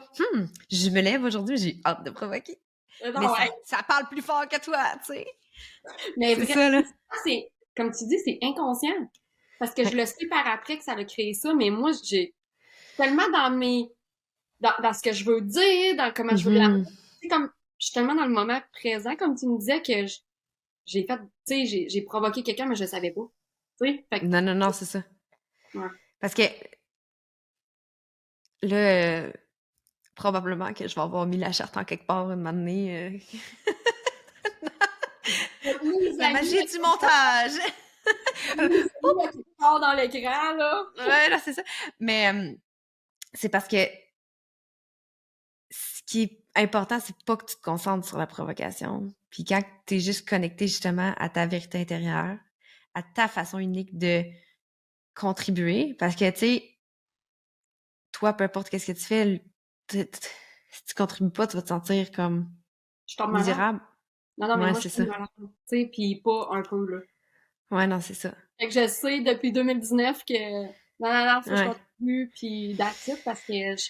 je me lève aujourd'hui, j'ai hâte de provoquer. Mais Non, ouais. ça parle plus fort que toi, tu sais. Mais C'est vrai, ça, là. c'est, comme tu dis, c'est inconscient. Parce que je le sais par après que ça a créé ça, mais moi, j'ai tellement dans ce que je veux dire, dans comment je veux Mhm. comme, je suis tellement dans le moment présent, comme tu me disais, que j'ai fait, tu sais, j'ai provoqué quelqu'un, mais je le savais pas. Tu sais, fait Non, non, non, c'est ça. que, ouais. Parce que là, probablement que je vais avoir mis la charte en quelque part un moment donné. Les La amis, magie du montage! les amis, qui part dans l'écran, là. Ouais, là, c'est ça. Mais c'est parce que ce qui est important, c'est pas que tu te concentres sur la provocation. Puis quand tu es juste connecté justement à ta vérité intérieure, à ta façon unique de contribuer, parce que, tu sais, toi, peu importe qu'est-ce que tu fais, si tu contribues pas, tu vas te sentir comme Je tombe malade. misérable. Non, non, mais Ouais, moi, je c'est ça. tombe malade. Tu sais, pis pas un peu, là. Ouais, non, c'est ça. Fait que je sais depuis 2019 que non, faut que je Ouais. continue, puis that's it, parce que, tu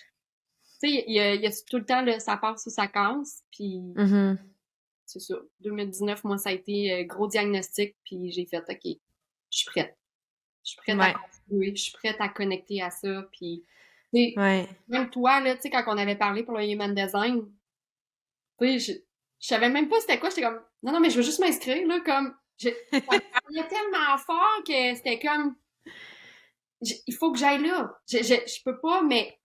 sais, il y a tout le temps le ça passe ou ça casse, puis Mhm. c'est ça. 2019, moi, ça a été gros diagnostic, puis j'ai fait, OK, je suis prête. Je suis prête à Ouais. continuer, je suis prête à connecter à ça, puis, tu sais, Ouais. même toi, là, tu sais, quand on avait parlé pour le Human Design, tu sais, je savais même pas c'était quoi, j'étais comme, non, non, mais je veux juste m'inscrire, là, comme, ça me parlait tellement fort que c'était comme, il faut que j'aille là. Je peux pas, mais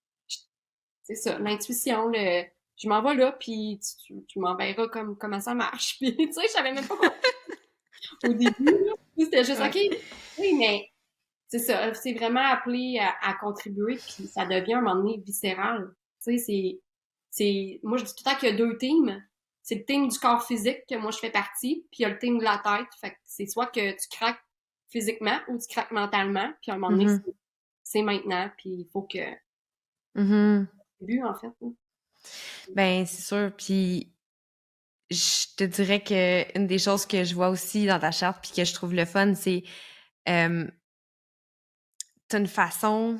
c'est ça, l'intuition, je m'en vais là, puis tu m'enverras comment ça marche. Puis, tu sais, je savais même pas quoi au début, là. C'était juste, OK, Ouais. oui, mais c'est ça, c'est vraiment appelé à contribuer, puis ça devient à un moment donné viscéral. Tu sais, moi, je dis tout le temps qu'il y a deux teams. C'est le team du corps physique que moi je fais partie, puis il y a le team de la tête. Fait que c'est soit que tu craques physiquement ou tu craques mentalement, puis à un moment donné, Mhm. c'est maintenant, puis il faut que Mhm. début, en fait. Hein. Ben, c'est sûr. Puis, je te dirais que une des choses que je vois aussi dans ta charte puis que je trouve le fun, c'est euh, t'as une façon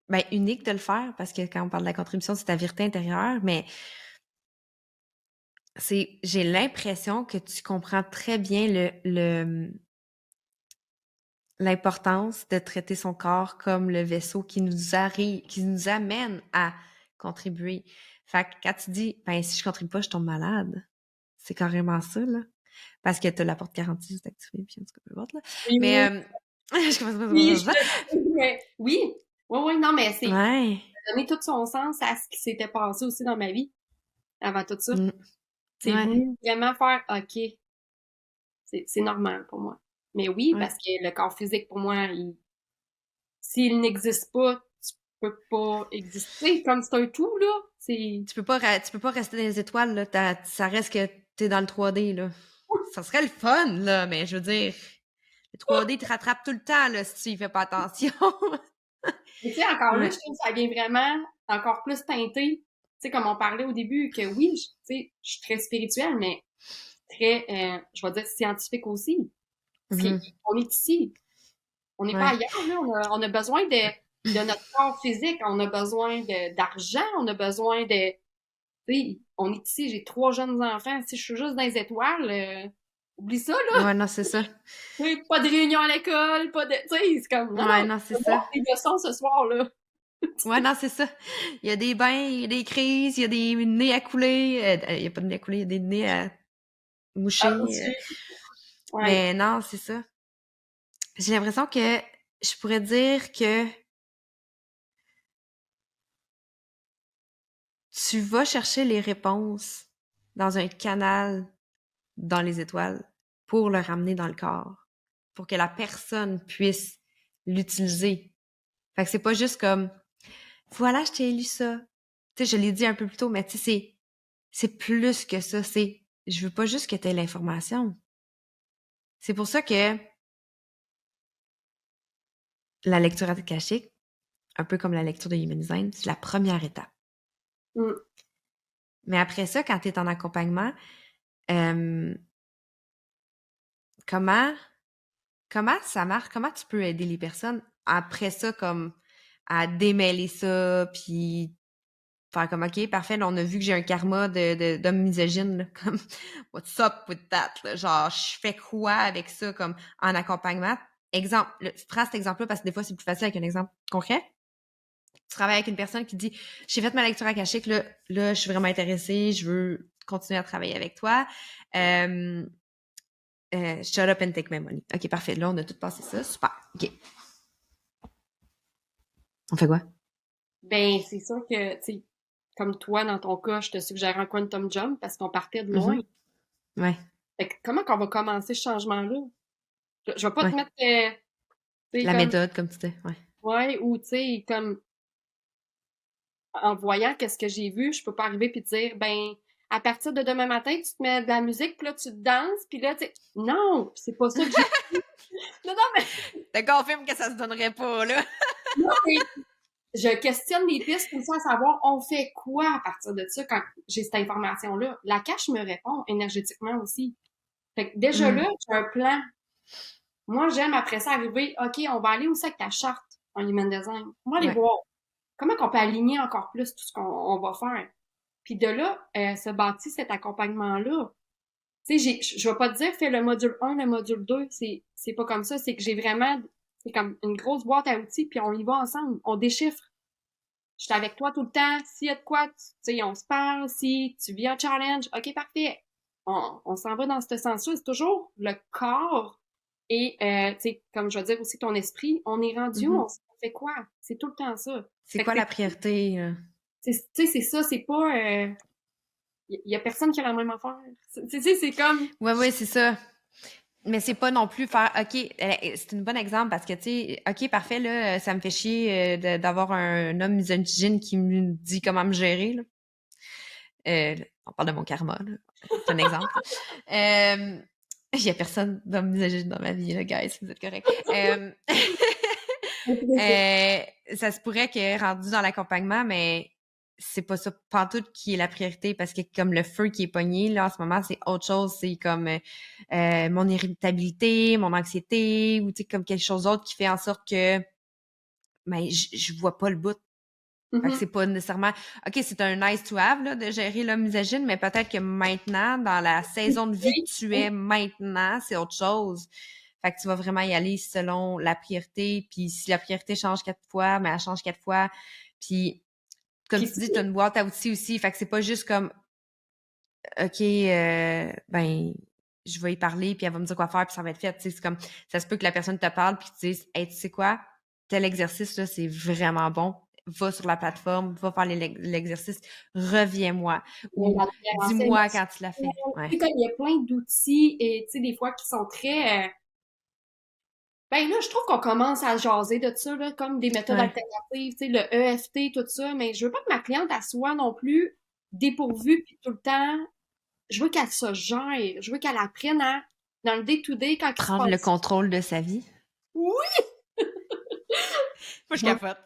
ben, unique de le faire parce que quand on parle de la contribution, c'est ta vérité intérieure, mais j'ai l'impression que tu comprends très bien l'importance de traiter son corps comme le vaisseau qui nous amène à contribuer. Fait que quand tu dis, ben, si je contribue pas, je tombe malade. C'est carrément ça, là. Parce que t'as la porte 46 activée, puis en tout cas, peu importe, là. Oui, Mais, oui, je commence oui, pas ça. oui, oui, non, mais c'est Ouais. donner tout son sens à ce qui s'était passé aussi dans ma vie avant tout ça. Mm. C'est Ouais. venu vraiment faire, OK, c'est normal pour moi. Mais oui, Ouais. parce que le corps physique, pour moi, s'il n'existe pas, tu peux pas exister. Comme c'est un tout, là. C'est. Tu peux pas rester dans les étoiles, là. Ça reste que t'es dans le 3D, là. Ça serait le fun, là, mais je veux dire, le 3D te rattrape tout le temps, là, si tu y fais pas attention. Mais tu sais, encore là, Ouais. je trouve que ça vient vraiment encore plus teinter. sais, comme on parlait au début, que oui, tu sais, je suis très spirituelle, mais très, je vais dire scientifique aussi. Parce Mhm. qu'on est ici. On n'est pas Ouais. ailleurs, là. On a besoin de notre corps physique. On a besoin d'argent. On a besoin de, tu sais, on est ici. J'ai 3 jeunes enfants. Si je suis juste dans les étoiles, oublie ça, là. Ouais, non, c'est ça. Tu sais, pas de réunion à l'école, pas de, tu sais, c'est comme, non, Ouais, non, non, c'est je vais voir ça. des leçons ce soir, là. Ouais, non, c'est ça. Il y a des bains, il y a des crises, il y a des nez à couler. Il y a pas de nez à couler, il y a des nez à Ah, moucher. aussi. Ouais. Mais non, c'est ça. J'ai l'impression que je pourrais dire que tu vas chercher les réponses dans un canal dans les étoiles pour le ramener dans le corps, pour que la personne puisse l'utiliser. Fait que c'est pas juste comme voilà, je t'ai élu ça. Tu sais, je l'ai dit un peu plus tôt, mais tu sais, c'est plus que ça. C'est je veux pas juste que tu aies l'information. C'est pour ça que la lecture akashique, un peu comme la lecture de Human Design, c'est la première étape. Mm. Mais après ça, quand tu es en accompagnement, euh, comment comment ça marche? Comment tu peux aider les personnes après ça, comme à démêler ça, puis faire comme OK, parfait, là, on a vu que j'ai un karma d'homme misogyne, là, comme what's up with that? Là? Genre, je fais quoi avec ça comme en accompagnement? Exemple, prends cet exemple-là parce que des fois, c'est plus facile avec un exemple concret. Tu travailles avec une personne qui dit j'ai fait ma lecture akashique, là, je suis vraiment intéressée, je veux continuer à travailler avec toi. Shut up and take my money. OK, parfait. Là, on a tout passé ça. Super. OK. On fait quoi? Ben, c'est sûr que, tu sais, comme toi, dans ton cas, je te suggère un quantum jump parce qu'on partait de loin. Mhm. Ouais. Fait que comment qu'on va commencer ce changement-là? Je vais pas te Ouais. mettre, tu sais, La comme, méthode, comme tu dis. Ouais. ouais, ou tu sais, comme, en voyant qu'est-ce que j'ai vu, je peux pas arriver puis te dire, ben, à partir de demain matin, tu te mets de la musique, puis là, tu te danses, puis là, tu sais, non, c'est pas ça que j'ai. Non, non, mais, Te confirme que ça se donnerait pas, là. non, mais je questionne les pistes comme ça, à savoir, on fait quoi à partir de ça quand j'ai cette information-là? La cache me répond énergétiquement aussi. Fait que déjà là, Mm. j'ai un plan. Moi, j'aime après ça arriver, OK, on va aller aussi avec ta charte en human design. On va aller Ouais. voir comment on peut aligner encore plus tout ce qu'on va faire. Puis de là, se bâtit cet accompagnement-là. Tu sais, je vais pas te dire fais le module 1, le module 2, c'est pas comme ça, c'est que j'ai vraiment c'est comme une grosse boîte à outils puis on y va ensemble, on déchiffre. Je suis avec toi tout le temps, s'il y a de quoi, tu sais, on se parle, si tu vis un challenge, OK, parfait. On s'en va dans ce sens-là, c'est toujours le corps et tu sais comme je veux dire aussi ton esprit, on est rendu où, Mhm. on fait quoi? C'est tout le temps ça. C'est Fait que quoi la priorité? tu sais c'est ça, c'est pas y a personne qui a la même affaire. Tu sais, c'est comme Ouais, ouais, c'est ça. Mais c'est pas non plus faire OK, c'est un bon exemple parce que tu sais, OK, parfait, là, ça me fait chier d'avoir un homme misogyne qui me dit comment me gérer, là. On parle de mon karma, là. C'est un exemple. Il y a personne d'homme misogyne dans ma vie, là, guys, si vous êtes corrects. Ça se pourrait que rendu dans l'accompagnement, mais c'est pas ça pantoute qui est la priorité parce que comme le feu qui est pogné là en ce moment, c'est autre chose, c'est comme mon irritabilité, mon anxiété ou tu sais comme quelque chose d'autre qui fait en sorte que ben je vois pas le bout. Fait que Mhm. c'est pas nécessairement OK, c'est un nice to have là, de gérer l'homme misogyne, mais peut-être que maintenant, dans la saison de vie que tu es maintenant, c'est autre chose. Fait que tu vas vraiment y aller selon la priorité. Puis si la priorité change 4 fois, mais elle change 4 fois. Puis comme Puis tu dis, tu as une boîte à outils aussi. Fait que c'est pas juste comme OK, ben je vais y parler, puis elle va me dire quoi faire, puis ça va être fait. Tu sais, c'est comme ça se peut que la personne te parle, puis tu dises hey, tu sais quoi, tel exercice là, c'est vraiment bon. Va sur la plateforme, va faire l'exercice, reviens-moi. Ou la libération dis-moi quand tu l'as émotionnelle. fait. Ouais. Tu sais, comme il y a plein d'outils et tu sais, des fois qui sont très ben là, je trouve qu'on commence à jaser de ça, là, comme des méthodes Ouais. alternatives, tu sais, le EFT, tout ça, mais je veux pas que ma cliente elle soit non plus dépourvue puis tout le temps. Je veux qu'elle se gère. Je veux qu'elle apprenne à, dans le day-to-day, quand il se Prendre le passe. contrôle de sa vie. Oui! Moi, je capote.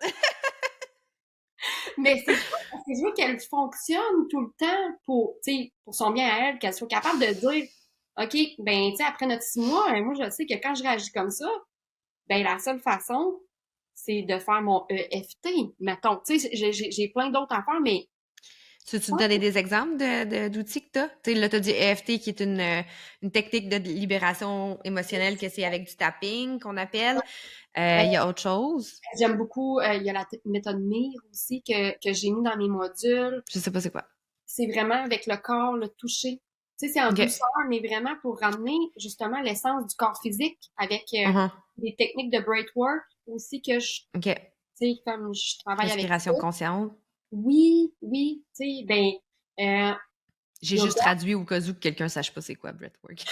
Mais c'est ça, parce que je veux qu'elle fonctionne tout le temps pour, tu sais, pour son bien à elle, qu'elle soit capable de dire, OK, ben, tu sais, après notre 6 mois, moi, je sais que quand je réagis comme ça, ben, la seule façon, c'est de faire mon EFT, mettons. Tu sais, j'ai plein d'autres affaires, mais Tu me donner des exemples d'outils que tu as? Tu sais, là, tu as dit EFT, qui est une technique de libération émotionnelle, que c'est avec du tapping qu'on appelle. Il y a autre chose? j'aime beaucoup, il y a la méthode MIR aussi que j'ai mis dans mes modules. Je sais pas c'est quoi. C'est vraiment avec le corps, le toucher. Tu sais, c'est en OK. douceur, mais vraiment pour ramener justement l'essence du corps physique avec Mhm. des techniques de breathwork aussi que OK. tu sais, comme je travaille avec ça. Respiration consciente. Oui, oui, tu sais, ben, euh, J'ai juste yoga. traduit au cas où que quelqu'un sache pas c'est quoi breathwork.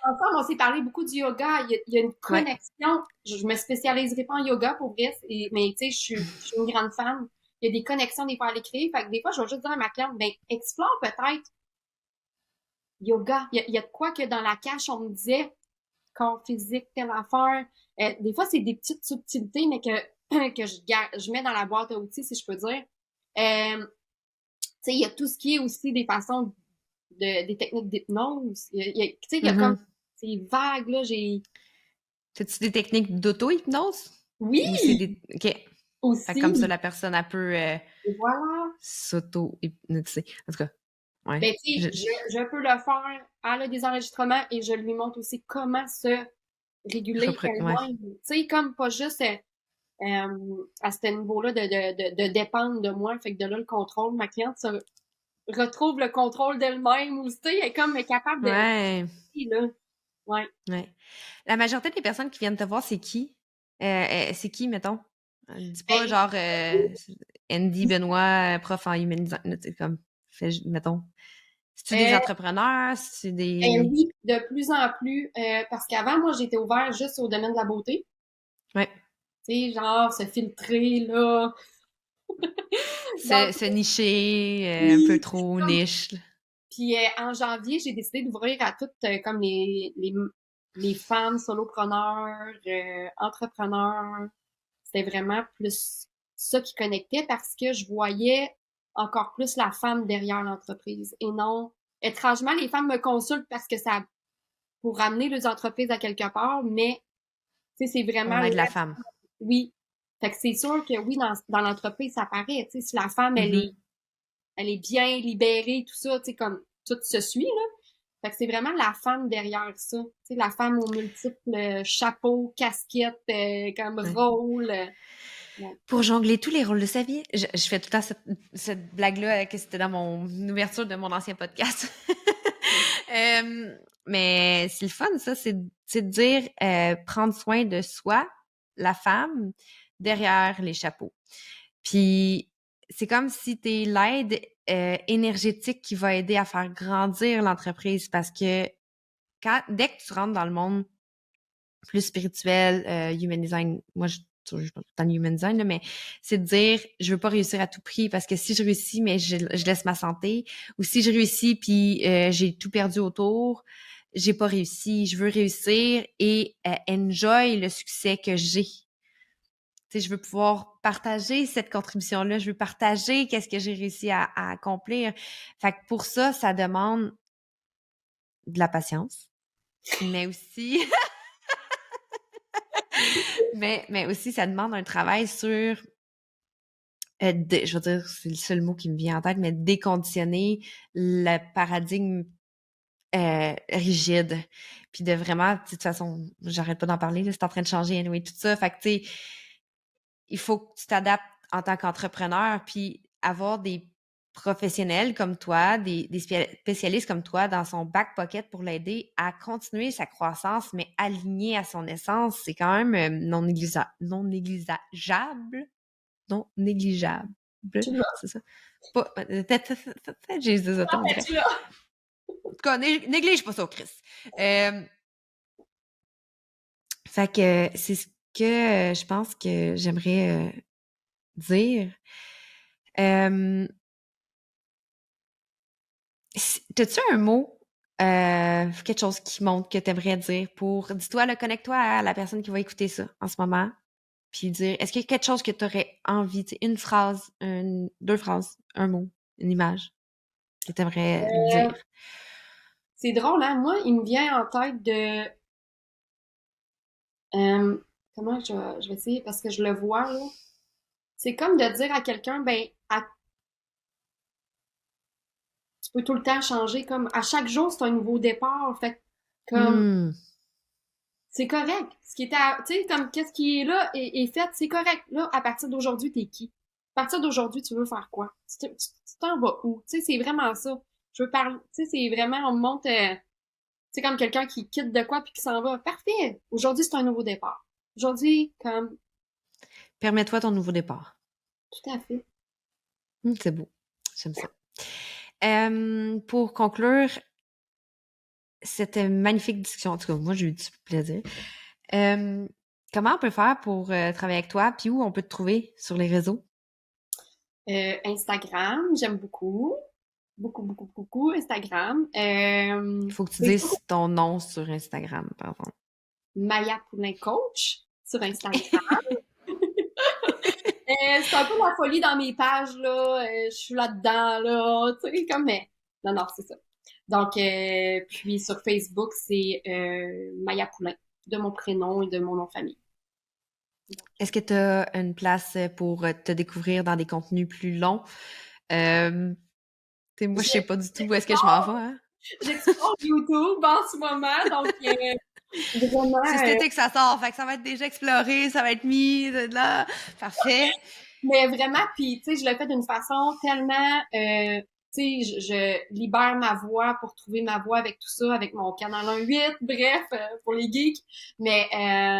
Ensemble, on s'est parlé beaucoup du yoga. Il y a une Ouais. connexion. Je me spécialiserai pas en yoga pour vrai, mais tu sais, je suis une grande fan. Il y a des connexions des fois à l'écrire. Fait que des fois, je vais juste dire à ma cliente, ben, explore peut-être yoga. Il y a de quoi que dans la cache, on me disait, corps physique, telle affaire. Des fois, c'est des petites subtilités, mais que je mets dans la boîte à outils, si je peux dire. Tu sais, il y a tout ce qui est aussi des façons des techniques d'hypnose. Tu sais, il y a comme, Mhm. c'est vague, là, T'as-tu des techniques d'auto-hypnose? Ou c'est oui, des. OK. Fait que comme ça, aussi. la personne, elle peut Et voilà. s'auto-hypnotiser. En tout cas, ouais. Ben, tu sais, je peux le faire. Elle a des enregistrements et je lui montre aussi comment se réguler Ouais. elle-même. Tu sais, comme pas juste à ce niveau-là de dépendre de moi. Fait que de là, le contrôle, ma cliente retrouve le contrôle d'elle-même ou, tu sais, elle est comme capable de, Ouais. là. Ouais. Ouais. La majorité des personnes qui viennent te voir, c'est qui? C'est qui, mettons? Dis pas Ben, genre Andy Benoît, prof en human design. Là, tu sais, comme, mettons. C'est-tu des euh, entrepreneurs? C'est des. oui, de plus en plus, parce qu'avant, moi, j'étais ouvert juste au domaine de la beauté. Ouais. Tu sais, genre, se filtrer, là. Donc, Se nicher, un peu oui, trop comme niche. Là. puis en janvier, j'ai décidé d'ouvrir à toutes comme les femmes solopreneurs, entrepreneurs. C'était vraiment plus ça qui connectait parce que je voyais encore plus la femme derrière l'entreprise et non, étrangement, les femmes me consultent parce que ça pour ramener les entreprises à quelque part, mais tu sais, c'est vraiment On aide la femme. oui. Fait que c'est sûr que oui, dans l'entreprise, ça paraît. Tu sais, si la femme, Mhm. elle est bien libérée, tout ça, tu sais, comme tout se suit, là. Fait que c'est vraiment la femme derrière ça. Tu sais, la femme aux multiples chapeaux, casquettes, comme Ouais. rôle. Ouais. Pour jongler tous les rôles de sa vie, je fais tout le temps cette blague-là que c'était dans mon ouverture de mon ancien podcast. Mais c'est le fun, ça, c'est de dire prendre soin de soi, la femme, derrière les chapeaux. Puis c'est comme si tu es l'aide énergétique qui va aider à faire grandir l'entreprise parce que dès que tu rentres dans le monde plus spirituel, human design, moi je parle tout le temps de human design, là, mais c'est de dire je veux pas réussir à tout prix parce que si je réussis, mais je laisse ma santé, ou si je réussis puis j'ai tout perdu autour, j'ai pas réussi. Je veux réussir et enjoy le succès que j'ai. Tu sais, je veux pouvoir partager cette contribution-là, je veux partager qu'est-ce que j'ai réussi à accomplir. Fait que pour ça, ça demande de la patience, mais aussi mais aussi ça demande un travail sur je veux dire, c'est le seul mot qui me vient en tête, mais déconditionner le paradigme rigide. Puis de vraiment, de toute façon, j'arrête pas d'en parler, là, c'est en train de changer, anyway, tout ça. Fait que, tu sais, il faut que tu t'adaptes en tant qu'entrepreneur, puis avoir des professionnels comme toi, des spécialistes comme toi dans son back pocket pour l'aider à continuer sa croissance, mais aligné à son essence, c'est quand même non négligeable. Non négligeable. Tu l'as. C'est ça? Pas, peut-être j'ai des autos, on Ben, dirait. tu l'as. En tout cas, néglige pas ça, Chris. Euh, fait que c'est ce que je pense que j'aimerais dire. Euh, T'as-tu un mot, quelque chose qui montre que t'aimerais dire pour, dis-toi, là, connecte-toi à la personne qui va écouter ça en ce moment. puis dire, est-ce qu'il y a quelque chose que tu aurais envie, tu sais, une phrase, deux phrases, un mot, une image que tu aimerais dire? C'est drôle, hein? Moi, il me vient en tête de... comment je vais essayer, parce que je le vois, là. C'est comme de dire à quelqu'un, ben, tu peux tout le temps changer, comme à chaque jour, c'est un nouveau départ. Fait que, comme, Hmm. c'est correct. Ce qui était, tu sais, comme, qu'est-ce qui est là est fait, c'est correct. Là, à partir d'aujourd'hui, t'es qui? À partir d'aujourd'hui, tu veux faire quoi? Tu t'en vas où? Tu sais, c'est vraiment ça. Je veux parler, tu sais, c'est vraiment, on me montre, c'est comme quelqu'un qui quitte de quoi puis qui s'en va. Parfait. Aujourd'hui, c'est un nouveau départ. Aujourd'hui, comme, Permets-toi ton nouveau départ. tout à fait. C'est beau. J'aime ça. Pour conclure cette magnifique discussion, en tout cas, moi, j'ai eu du plaisir. Comment on peut faire pour travailler avec toi? Puis où on peut te trouver sur les réseaux? Instagram, j'aime beaucoup. Beaucoup, beaucoup, beaucoup. Instagram. Il faut que tu Facebook, dises ton nom sur Instagram, par exemple. Maya Poulin Coach sur Instagram. C'est un peu la folie dans mes pages, là. Je suis là-dedans, là. Tu sais, comme, mais... Non, non, c'est ça. Donc, puis sur Facebook, c'est Maya Poulin, de mon prénom et de mon nom de famille. Est-ce que tu as une place pour te découvrir dans des contenus plus longs? Moi, je sais pas du tout où est-ce que je m'en vais, hein? J'explore YouTube en ce moment, donc vraiment... C'est cet été que ça sort, fait que ça va être déjà exploré, ça va être mis, de là. Parfait. Mais vraiment, puis tu sais, je le fais d'une façon tellement, tu sais, je libère ma voix pour trouver ma voix avec tout ça, avec mon canal 1.8, bref, pour les geeks. Mais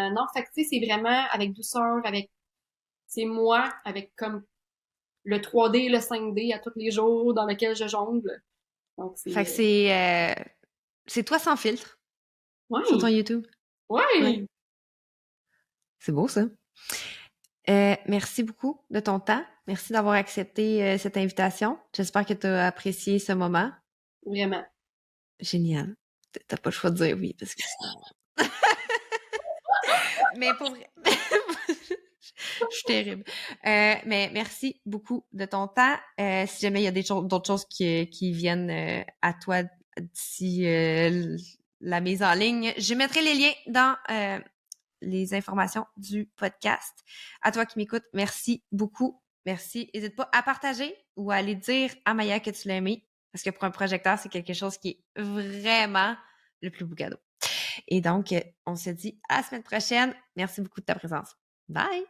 non, fait que tu sais, c'est vraiment avec douceur, avec, c'est moi, avec comme le 3D, le 5D à tous les jours dans lequel je jongle. Donc Fait que c'est, c'est toi sans filtre sur ton ouais, YouTube. Ouais. ouais, C'est beau, ça. Merci beaucoup de ton temps. Merci d'avoir accepté cette invitation. J'espère que tu as apprécié ce moment. vraiment. Génial. T'as pas le choix de dire oui, parce que sinon... Mais pour vrai, je suis terrible. Mais merci beaucoup de ton temps. Si jamais il y a d'autres choses qui viennent à toi d'ici la mise en ligne, je mettrai les liens dans les informations du podcast. À toi qui m'écoutes, merci beaucoup. Merci. N'hésite pas à partager ou à aller dire à Maya que tu l'as aimé, parce que pour un projecteur, c'est quelque chose qui est vraiment le plus beau cadeau. Et donc, on se dit à la semaine prochaine. Merci beaucoup de ta présence. Bye!